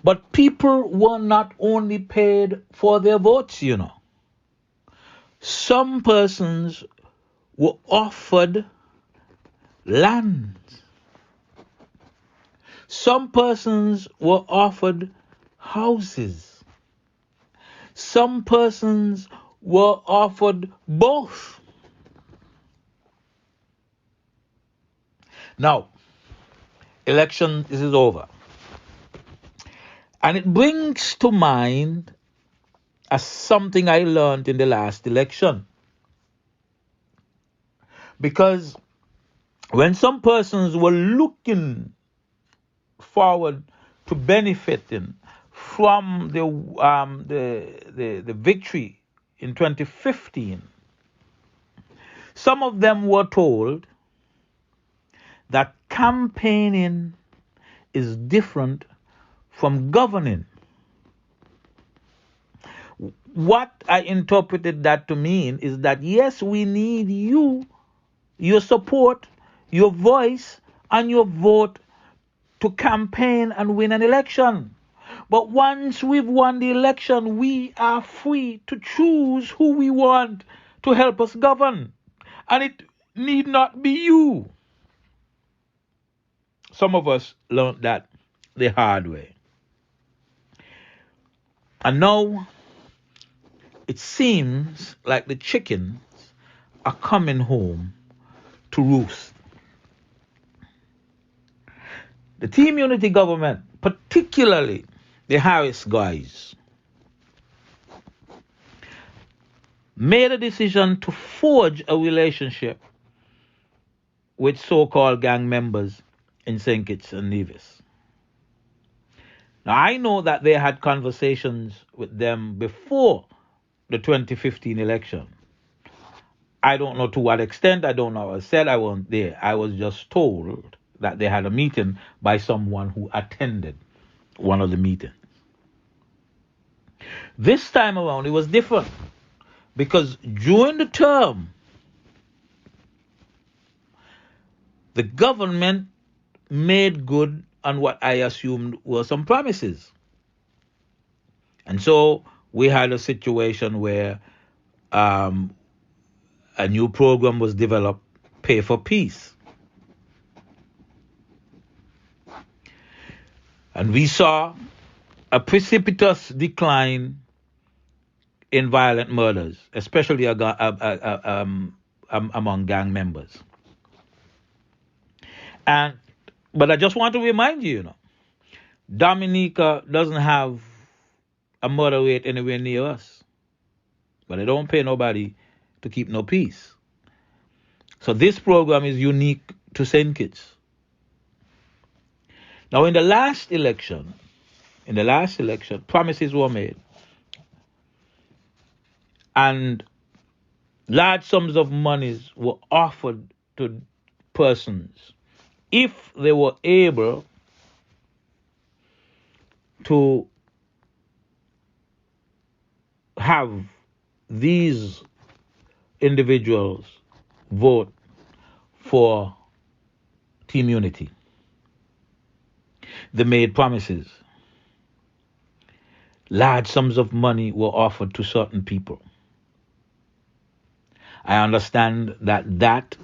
But people were not only paid for their votes, you know. Some persons were offered land. Some persons were offered houses. Some persons were offered both. Now, election is over. And it brings to mind as something I learned in the last election. Because when some persons were looking forward to benefiting from the victory in 2015, some of them were told that campaigning is different from governing. What I interpreted that to mean is that yes, we need you, your support, your voice, and your vote to campaign and win an election. But once we've won the election, we are free to choose who we want to help us govern. And it need not be you. Some of us learned that the hard way. And now it seems like the chickens are coming home to roost. The Team Unity government, particularly the Harris guys, made a decision to forge a relationship with so-called gang members in St. Kitts and Nevis. Now, I know that they had conversations with them before the 2015 election. I don't know to what extent, I don't know. I said I wasn't there. I was just told that they had a meeting by someone who attended one of the meetings. This time around, it was different because during the term, the government made good on what I assumed were some promises. And so we had a situation where a new program was developed, Pay for Peace. And we saw a precipitous decline in violent murders, especially among gang members. But I just want to remind you, Dominica doesn't have a murder rate anywhere near us. But they don't pay nobody to keep no peace. So this program is unique to St. Kitts. Now, in the last election, promises were made, and large sums of monies were offered to persons if they were able to have these individuals vote for Team Unity. They made promises. Large sums of money were offered to certain people. I understand that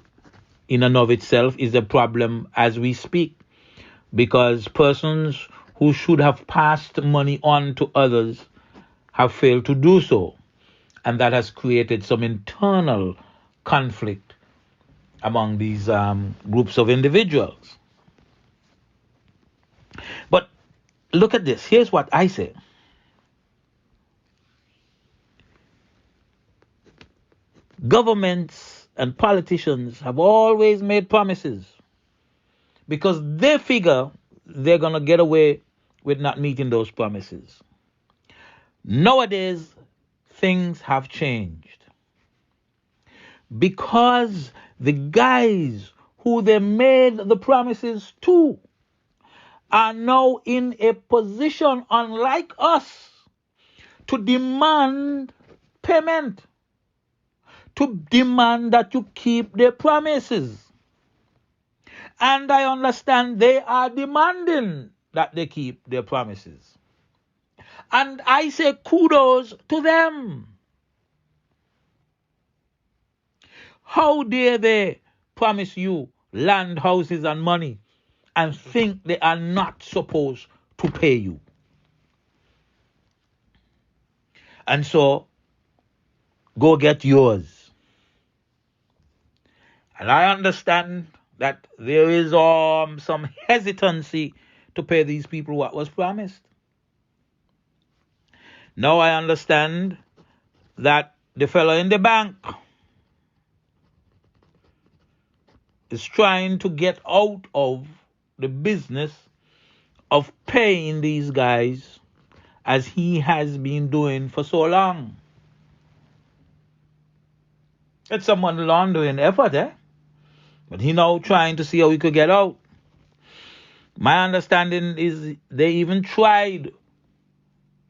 in and of itself is a problem as we speak, because persons who should have passed money on to others have failed to do so, and that has created some internal conflict among these groups of individuals. But look at this. Here's what I say. Governments and politicians have always made promises because they figure they're going to get away with not meeting those promises. Nowadays, things have changed because the guys who they made the promises to are now in a position, unlike us, to demand payment, to demand that you keep their promises. And I understand they are demanding that they keep their promises. And I say kudos to them. How dare they promise you land, houses, and money and think they are not supposed to pay you? And so, go get yours. And I understand that there is some hesitancy to pay these people what was promised. Now I understand that the fellow in the bank is trying to get out of the business of paying these guys as he has been doing for so long. It's a money laundering effort, But he now trying to see how he could get out. My understanding is they even tried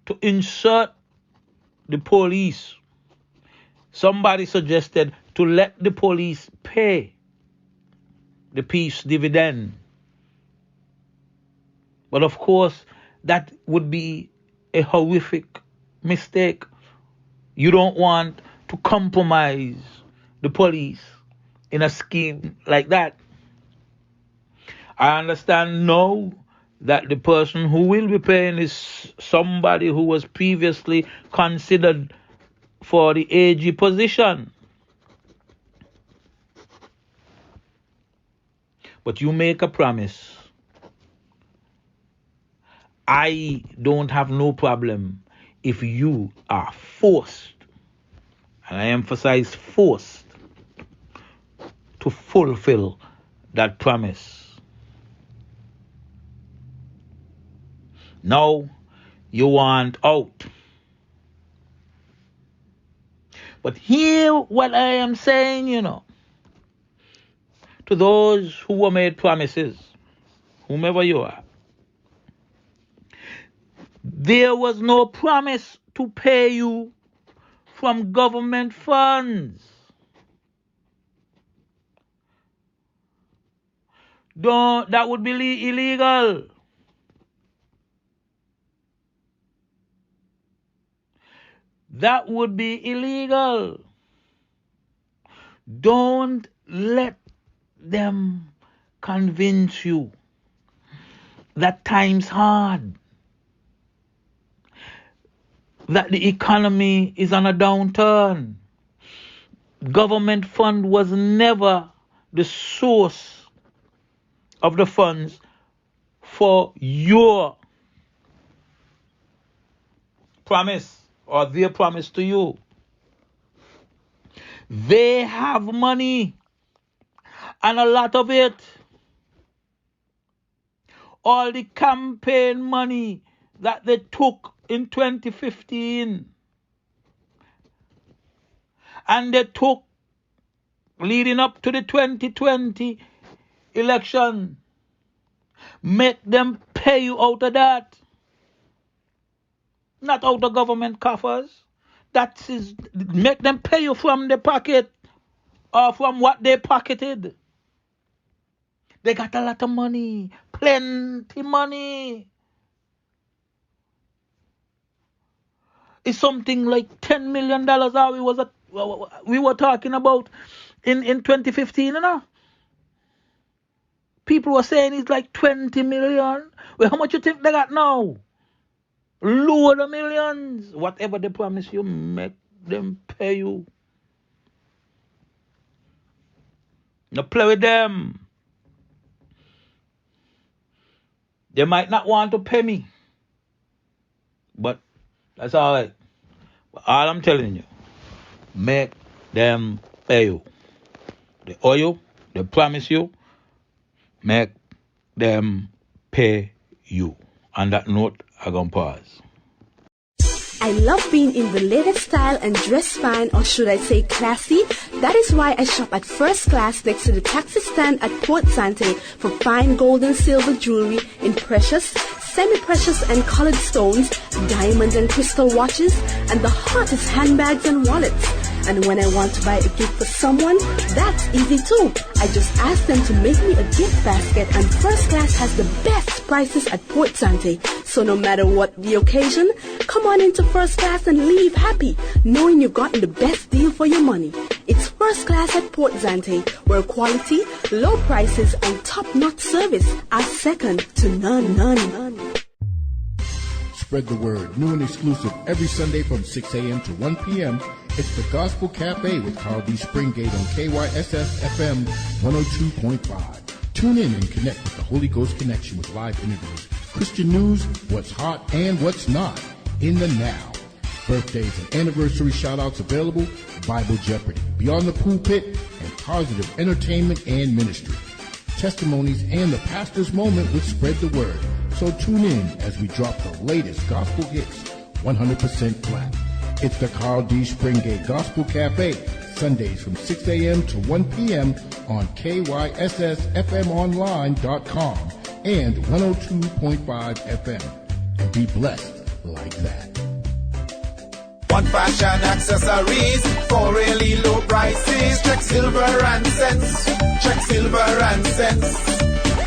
to insert the police. Somebody suggested to let the police pay the peace dividend. But of course, that would be a horrific mistake. You don't want to compromise the police in a scheme like that. I understand now that the person who will be paying is somebody who was previously considered for the AG position. But you make a promise. I don't have no problem if you are forced, and I emphasize forced, to fulfill that promise. Now you want out. But hear what I am saying, to those who were made promises, whomever you are. There was no promise to pay you from government funds. That would be illegal. That would be illegal. Don't let them convince you that time's hard, that the economy is on a downturn. Government fund was never the source of the funds for your promise or their promise to you. They have money And a lot of it, all the campaign money that they took in 2015 and they took leading up to the 2020 election, make them pay you out of that. Not out of government coffers. That is, make them pay you from the pocket or from what they pocketed. They got a lot of money, plenty money. It's something like $10 million we were talking about in 2015, you know. People were saying it's like 20 million. Well, how much you think they got now? Load of millions. Whatever they promise you, make them pay you. Now play with them. They might not want to pay me, but that's all right. But all I'm telling you, make them pay you. They owe you, they promise you, make them pay you. On that note, I'm going to pause.
I love being in the latest style and dress fine, or should I say classy. That is why I shop at First Class next to the taxi stand at Port Sante for fine gold and silver jewelry in precious, semi-precious and colored stones, diamond and crystal watches, and the hottest handbags and wallets. And when I want to buy a gift for someone, that's easy too. I just ask them to make me a gift basket, and First Class has the best prices at Port Sante. So no matter what the occasion, come on into First Class and leave happy, knowing you've gotten the best deal for your money. It's First Class at Port Sante, where quality, low prices, and top-notch service are second to none.
Spread the word. New and exclusive every Sunday from 6 a.m. to 1 p.m. It's the Gospel Cafe with Carl D. Springate on KYSS FM 102.5. Tune in and connect with the Holy Ghost Connection with live interviews, Christian news, what's hot and what's not in the now. Birthdays and anniversary shout-outs available, Bible Jeopardy, Beyond the Pulpit, and positive entertainment and ministry. Testimonies and the pastor's moment with Spread the Word. So tune in as we drop the latest gospel hits, 100% flat. It's the Carl D. Springate Gospel Cafe, Sundays from 6 a.m. to 1 p.m. on KYSSFMonline.com and 102.5 FM. And be blessed like that.
One fashion accessories for really low prices. Check silver and cents. Check silver and cents.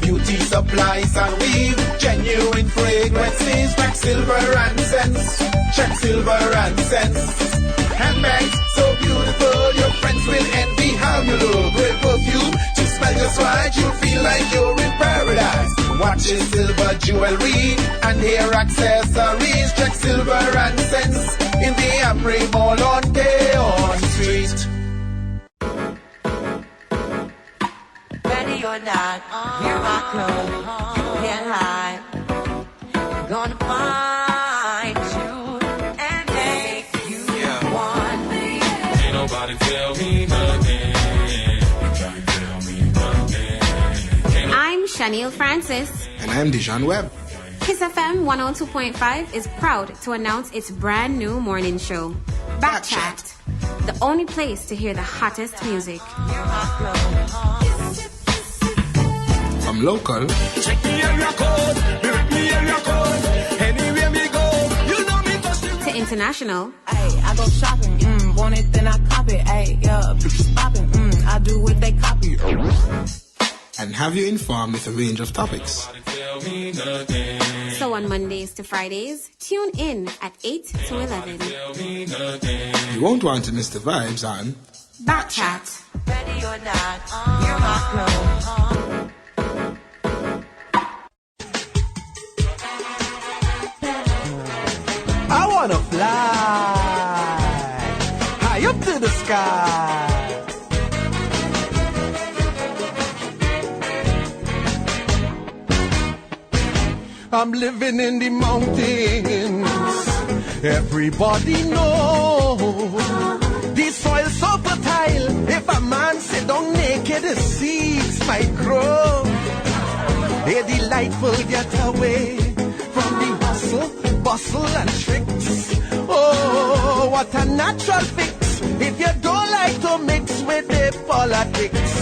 Beauty supplies and weave, genuine fragrances. Check silver and cents. Check silver and cents. Handbags so beautiful, your friends will envy how you look. With perfume to smell just right, you'll feel like you're in paradise. Watches, silver jewelry, and hair accessories. Check silver and cents in the Amri Mall on Keon Street.
Ready or not, hear my clothes, can't hide. Gonna find you and make you want me.
Ain't nobody tell me nothing. Can't tell me nothing.
I'm Shaniel Francis.
And I'm Dijon Webb.
Kyssfm 102.5 is proud to announce its brand new morning show, Backchat, the only place to hear the hottest music.
From local
Check the area code, direct me area code. Anywhere me go, you know me touch the
to international,
Ay, I go shopping, want it then I cop it. Ay, yeah, bitches popping, I do what they copy.
and have you informed with a range of topics.
tell me nothing.
so on Mondays to Fridays, tune in at 8 to 11.
Tell me nothing.
You won't want to miss the vibes on
Backchat.
Ready or not, hear my clothes.
I wanna fly high up to the sky. I'm living in the mountains. Everybody knows the soil so fertile. If a man sit down naked, the seeds might grow. A delightful getaway from the hustle, bustle, and tricks. Oh, what a natural fix if you don't like to mix with the politics.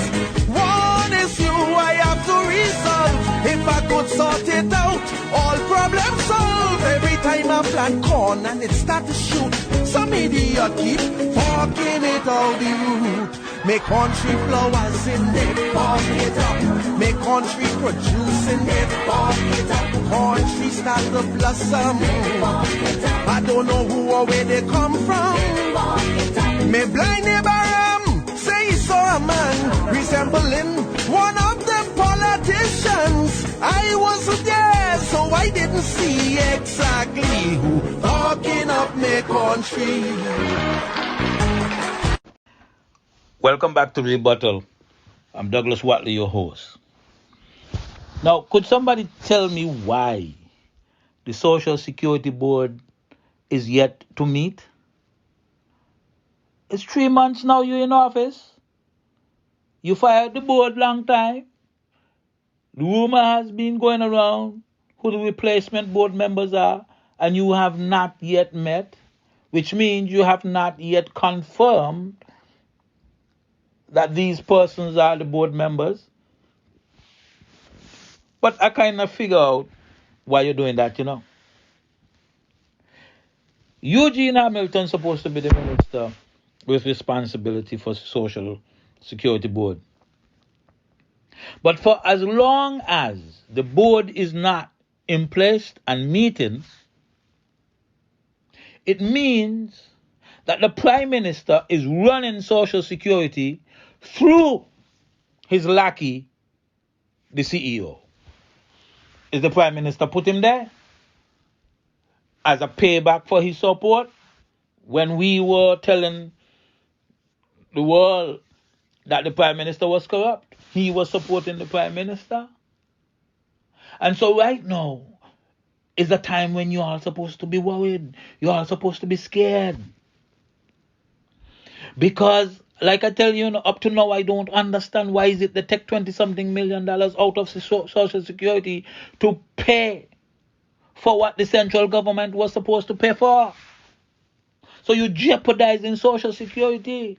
One issue I have to resolve. If I could sort it out, all problems solved. Every time I plant corn and it start to shoot, some idiot keep forking it out the root. Make country flowers in it, fork it up. Make country produce in it, fork it up. Country start to blossom. I don't know who or where they come from. Me blind neighbor say he saw a man resembling one of the politicians. I wasn't there, so I didn't see exactly who talking up me country.
Welcome back to Rebuttal. I'm Douglas Wattley, your host. Now, could somebody tell me why the Social Security Board is yet to meet? It's 3 months now you're in office. You fired the board long time. The rumor has been going around who the replacement board members are, and you have not yet met, which means you have not yet confirmed that these persons are the board members. But I kind of figure out why you're doing that, you know. Eugene Hamilton's supposed to be the minister with responsibility for Social Security Board. But for as long as the board is not in place and meeting, it means that the Prime Minister is running Social Security through his lackey, the CEO. Is the Prime Minister put him there as a payback for his support when we were telling the world that the Prime Minister was corrupt? He was supporting the Prime Minister. And so right now is the time when you are supposed to be worried. You are supposed to be scared. Because, like I tell you, up to now, I don't understand why is it they take $20-something million out of Social Security to pay for what the central government was supposed to pay for. So you're jeopardizing Social Security.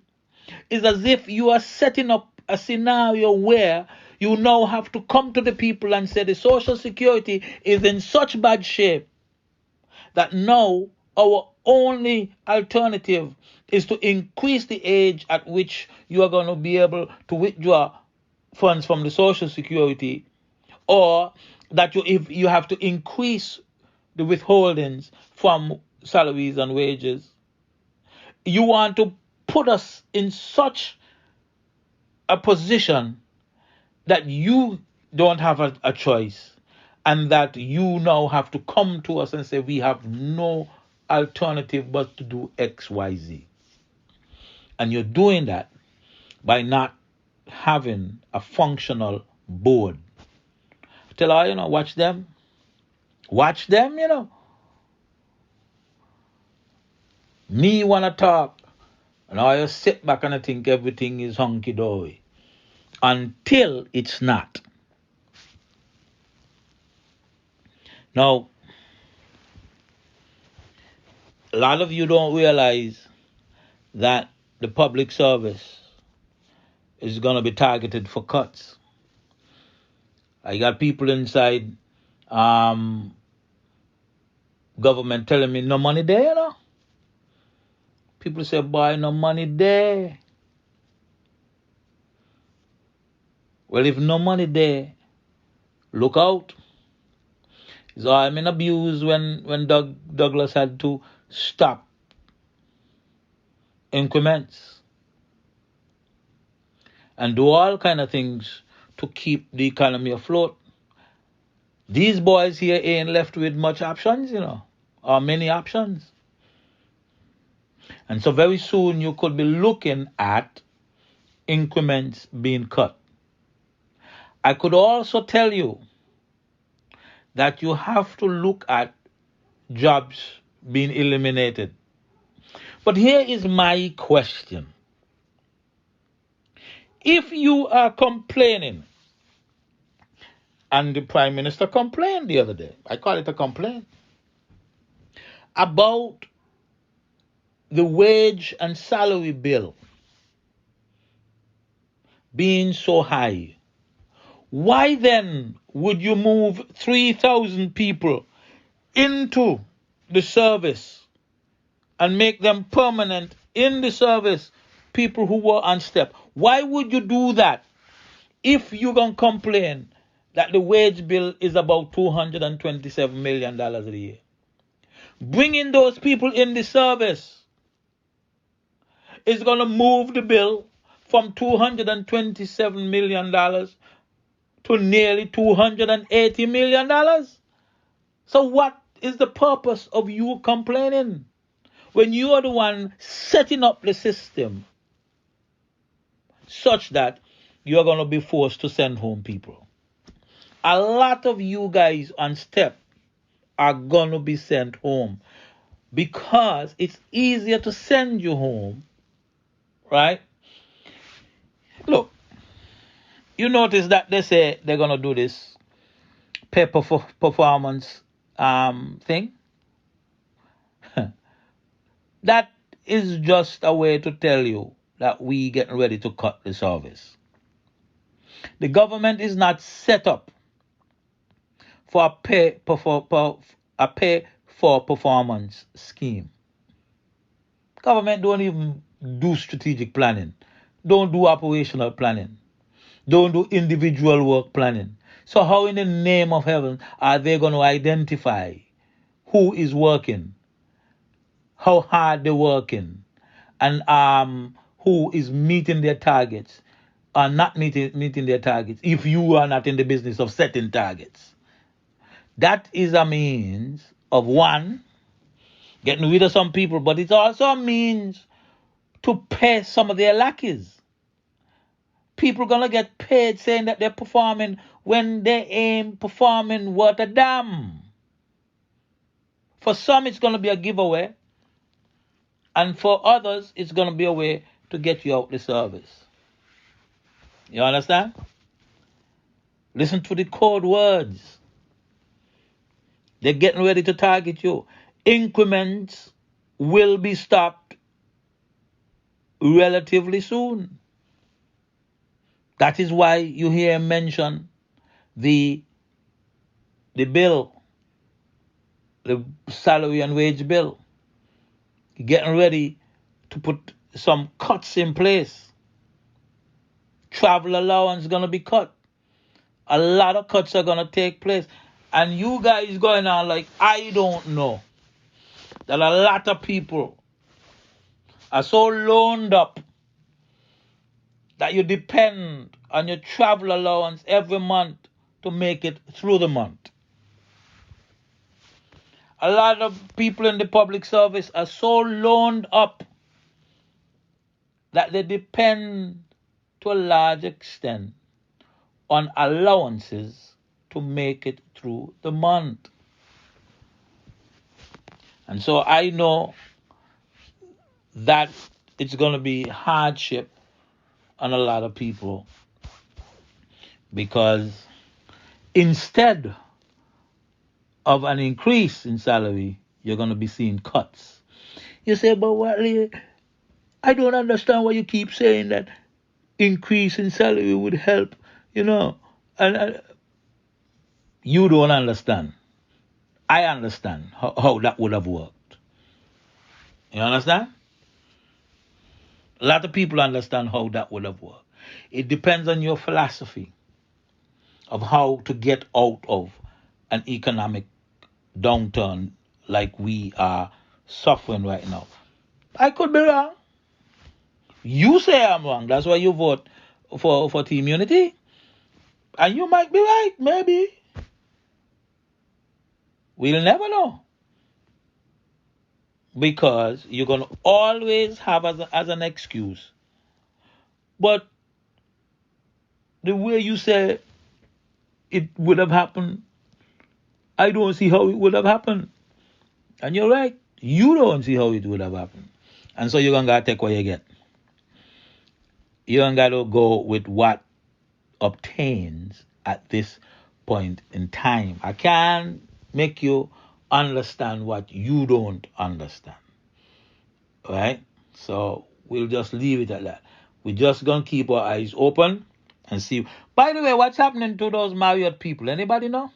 It's as if you are setting up a scenario where you now have to come to the people and say the Social Security is in such bad shape that now our only alternative is to increase the age at which you are going to be able to withdraw funds from the Social Security, or that if you have to increase the withholdings from salaries and wages. You want to put us in such a position that you don't have a choice, and that you now have to come to us and say we have no alternative but to do X, Y, Z. And you're doing that by not having a functional board. Tell her, watch them. Watch them, Me want to talk, and I just sit back and I think everything is hunky-dory. Until it's not. Now, a lot of you don't realize that the public service is going to be targeted for cuts. I got people inside government telling me no money there, People say, boy, no money there. Well, if no money there, look out. So I'm in abuse when Douglas had to stop increments and do all kind of things to keep the economy afloat. These boys here ain't left with much options, or many options. And so very soon you could be looking at increments being cut. I could also tell you that you have to look at jobs being eliminated. But here is my question. If you are complaining And the Prime Minister complained the other day. I call it a complaint about the wage and salary bill being so high. Why then would you move 3,000 people into the service and make them permanent in the service, people who were on step? Why would you do that if you're going to complain that the wage bill is about $227 million a year? Bringing those people in the service is going to move the bill from $227 million to nearly $280 million. So what is the purpose of you complaining when you are the one setting up the system such that you are going to be forced to send home people? A lot of you guys on step are going to be sent home because it's easier to send you home, right? Look, you notice that they say they're going to do this pay performance thing. That is just a way to tell you that we getting ready to cut the service. The government is not set up for a pay for performance scheme. Government don't even do strategic planning, don't do operational planning, don't do individual work planning. So how in the name of heaven are they going to identify who is working, how hard they're working, and who is meeting their targets or not meeting their targets if you are not in the business of setting targets? That is a means of, one, getting rid of some people, but it's also a means to pay some of their lackeys. People are going to get paid saying that they're performing when they ain't performing worth a damn. For some, it's going to be a giveaway. And for others, it's going to be a way to get you out the service. You understand? Listen to the code words. They're getting ready to target you. Increments will be stopped relatively soon. That is why you hear him mention the bill, the salary and wage bill. Getting ready to put some cuts in place. Travel allowance is going to be cut. A lot of cuts are going to take place. And you guys going on like, I don't know. That a lot of people are so loaned up that you depend on your travel allowance every month to make it through the month. A lot of people in the public service are so loaned up that they depend to a large extent on allowances to make it through the month. And so I know that it's going to be hardship on a lot of people, because instead of an increase in salary, you're going to be seeing cuts. You say, but Wattley, I don't understand why you keep saying that increase in salary would help, and you don't understand. I understand how that would have worked. You understand? A lot of people understand how that would have worked. It depends on your philosophy of how to get out of an economic downturn like we are suffering right now. I could be wrong. You say I'm wrong. That's why you vote for Team Unity. And you might be right, maybe. We'll never know. Because you're going to always have as an excuse. But the way you say it would have happened, I don't see how it would have happened. And you're right. You don't see how it would have happened. And so you're going to take what you get. You're going to go with what obtains at this point in time. I can't make you understand what you don't understand. Right? So we'll just leave it at that. We're just going to keep our eyes open and see. By the way, what's happening to those Marriott people? Anybody know?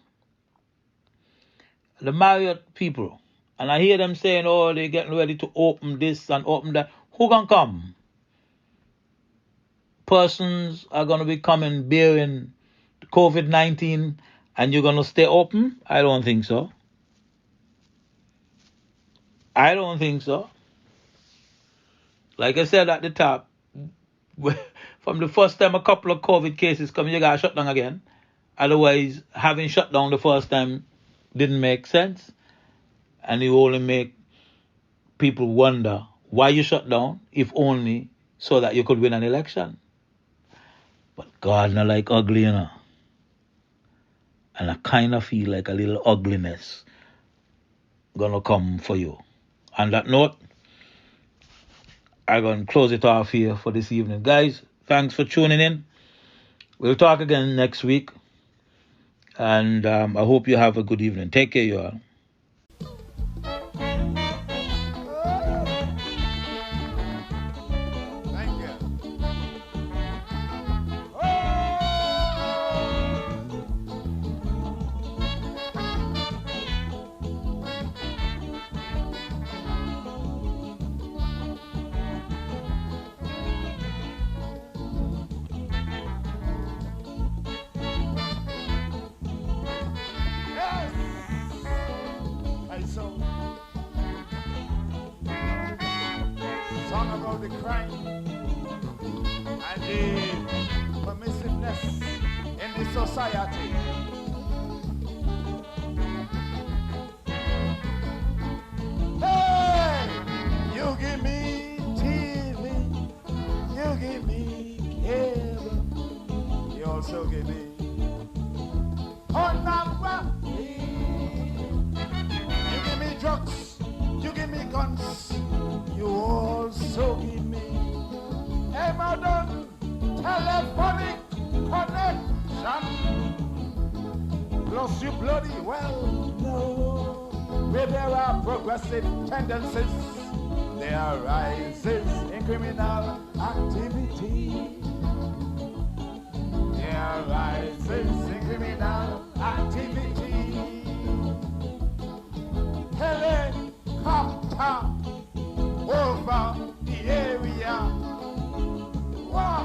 The Marriott people. And I hear them saying, oh, they're getting ready to open this and open that. Who gonna come? Persons are going to be coming bearing COVID-19 and you're going to stay open? I don't think so. I don't think so. Like I said at the top, from the first time a couple of COVID cases come, you got to shut down again. Otherwise, having shut down the first time didn't make sense. And you only make people wonder why you shut down, if only so that you could win an election. But God not like ugly, you know. And I kind of feel like a little ugliness gonna come for you. On that note, I'm going to close it off here for this evening. Guys, thanks for tuning in. We'll talk again next week. And I hope you have a good evening. Take care, you all.
The crime and the permissiveness in the society. Hey, you give me TV, you give me cable, you also give me pornography. You give me drugs, you give me guns. You also give me a modern telephonic connection. Plus you bloody well know where there are progressive tendencies, there are rises in criminal activity. There are rises in criminal activity. Helicopter over the area. What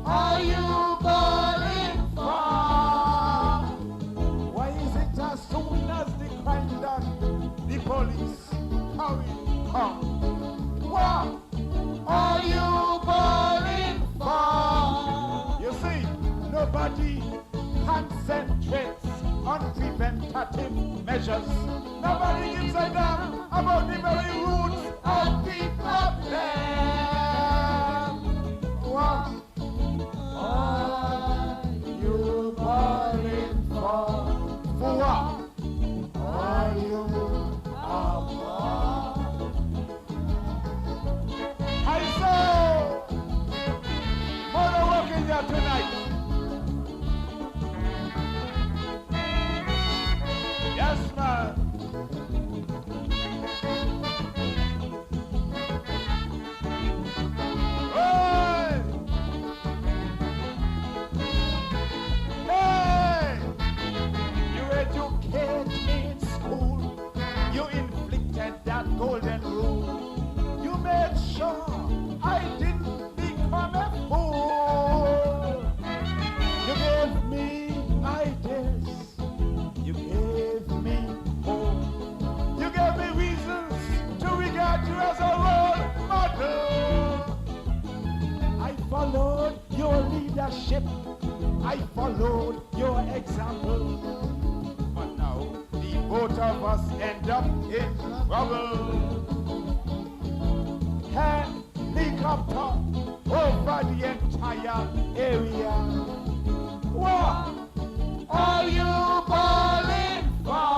are you calling for? Why is it as soon as the crime done, the police hurry come? What are you calling for? You see, nobody concentrates on preventative measures. Nobody gives a damn about the very roots of the problem. What are you calling for? For what are you for? I say, mother working here tonight. Yes, man. Hey! Hey! You educate me in school. You inflicted that golden rule. You made sure I didn't become a fool. You gave me ideas. You gave me hope. You gave me reasons to regard you as a role model. I followed your leadership. I followed your example. But now the both of us end up in trouble. Helicopter over the entire area. What are you calling for?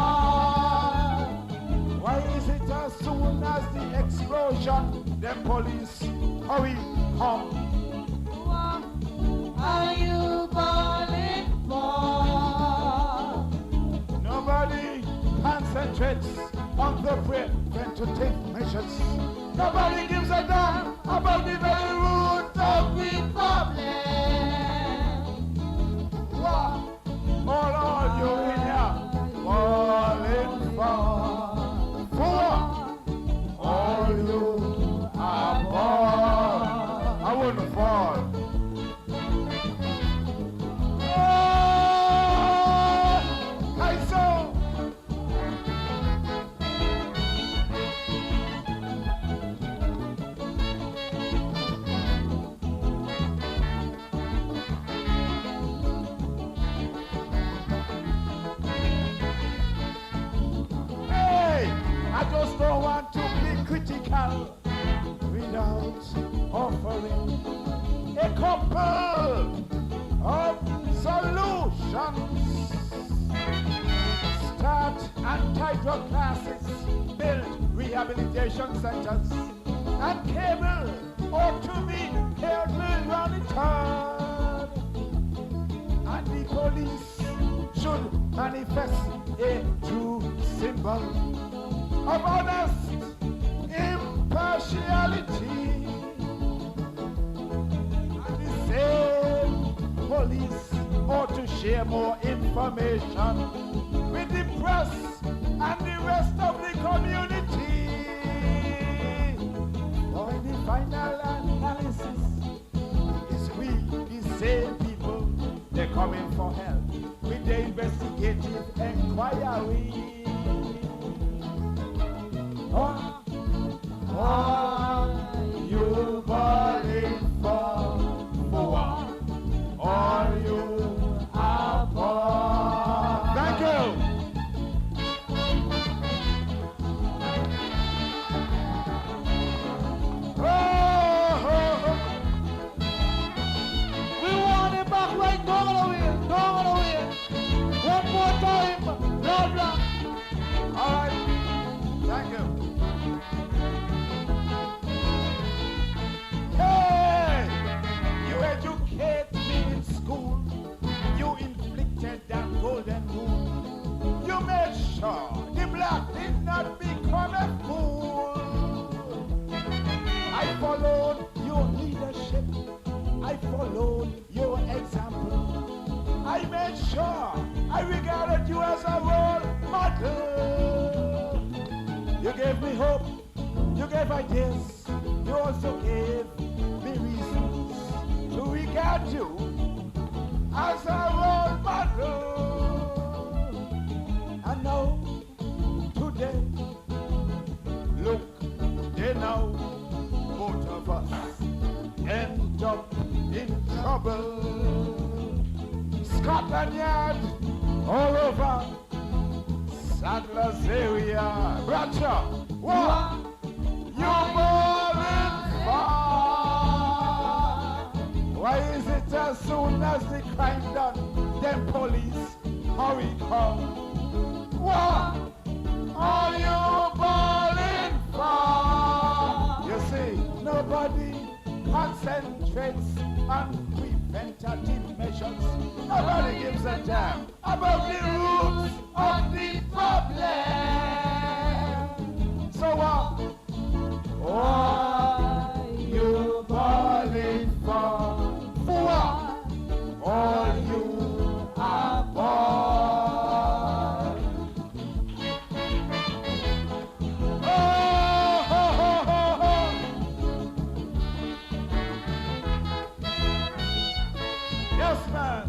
Why is it as soon as the explosion, the police hurry come? What are you calling for? the preventative measures. Nobody gives a damn about the very root of the problem. What? All you in here falling for all you are born. I wouldn't fall. I just don't want to be critical without offering a couple of solutions. Start anti-drug classes, build rehabilitation centers, and cable ought to be carefully monitored. And the police should manifest a true symbol of honest impartiality. And the same police ought to share more information with the press and the rest of the community. For in the final analysis, it's we, the same people, they're coming for help with the investigative inquiry. Are you balling for what? Are you are born? Thank you. We want it back right. Don't go away. Don't go away. One more time. Blah, blah. All right. Thank you. Hey! You educate me in school. You inflicted that golden rule. You made sure the black did not become a fool. I followed your leadership. I followed your example. I made sure I regarded you as a role model. You gave me hope. You gave ideas. You also gave me reasons to regard you as a role model. And now, today, look, they know both of us end up in trouble. Scotland Yard, all over Sadler's area. Bradshaw, what? You balling far. Why is it as soon as the crime done, them police hurry come? What? Are you balling far? You see, nobody concentrates on preventative measures. Nobody gives a damn about the roots of the problem. So what? Why you balling for what? All you are born. Oh, ho, ho, ho, ho. Yes, man.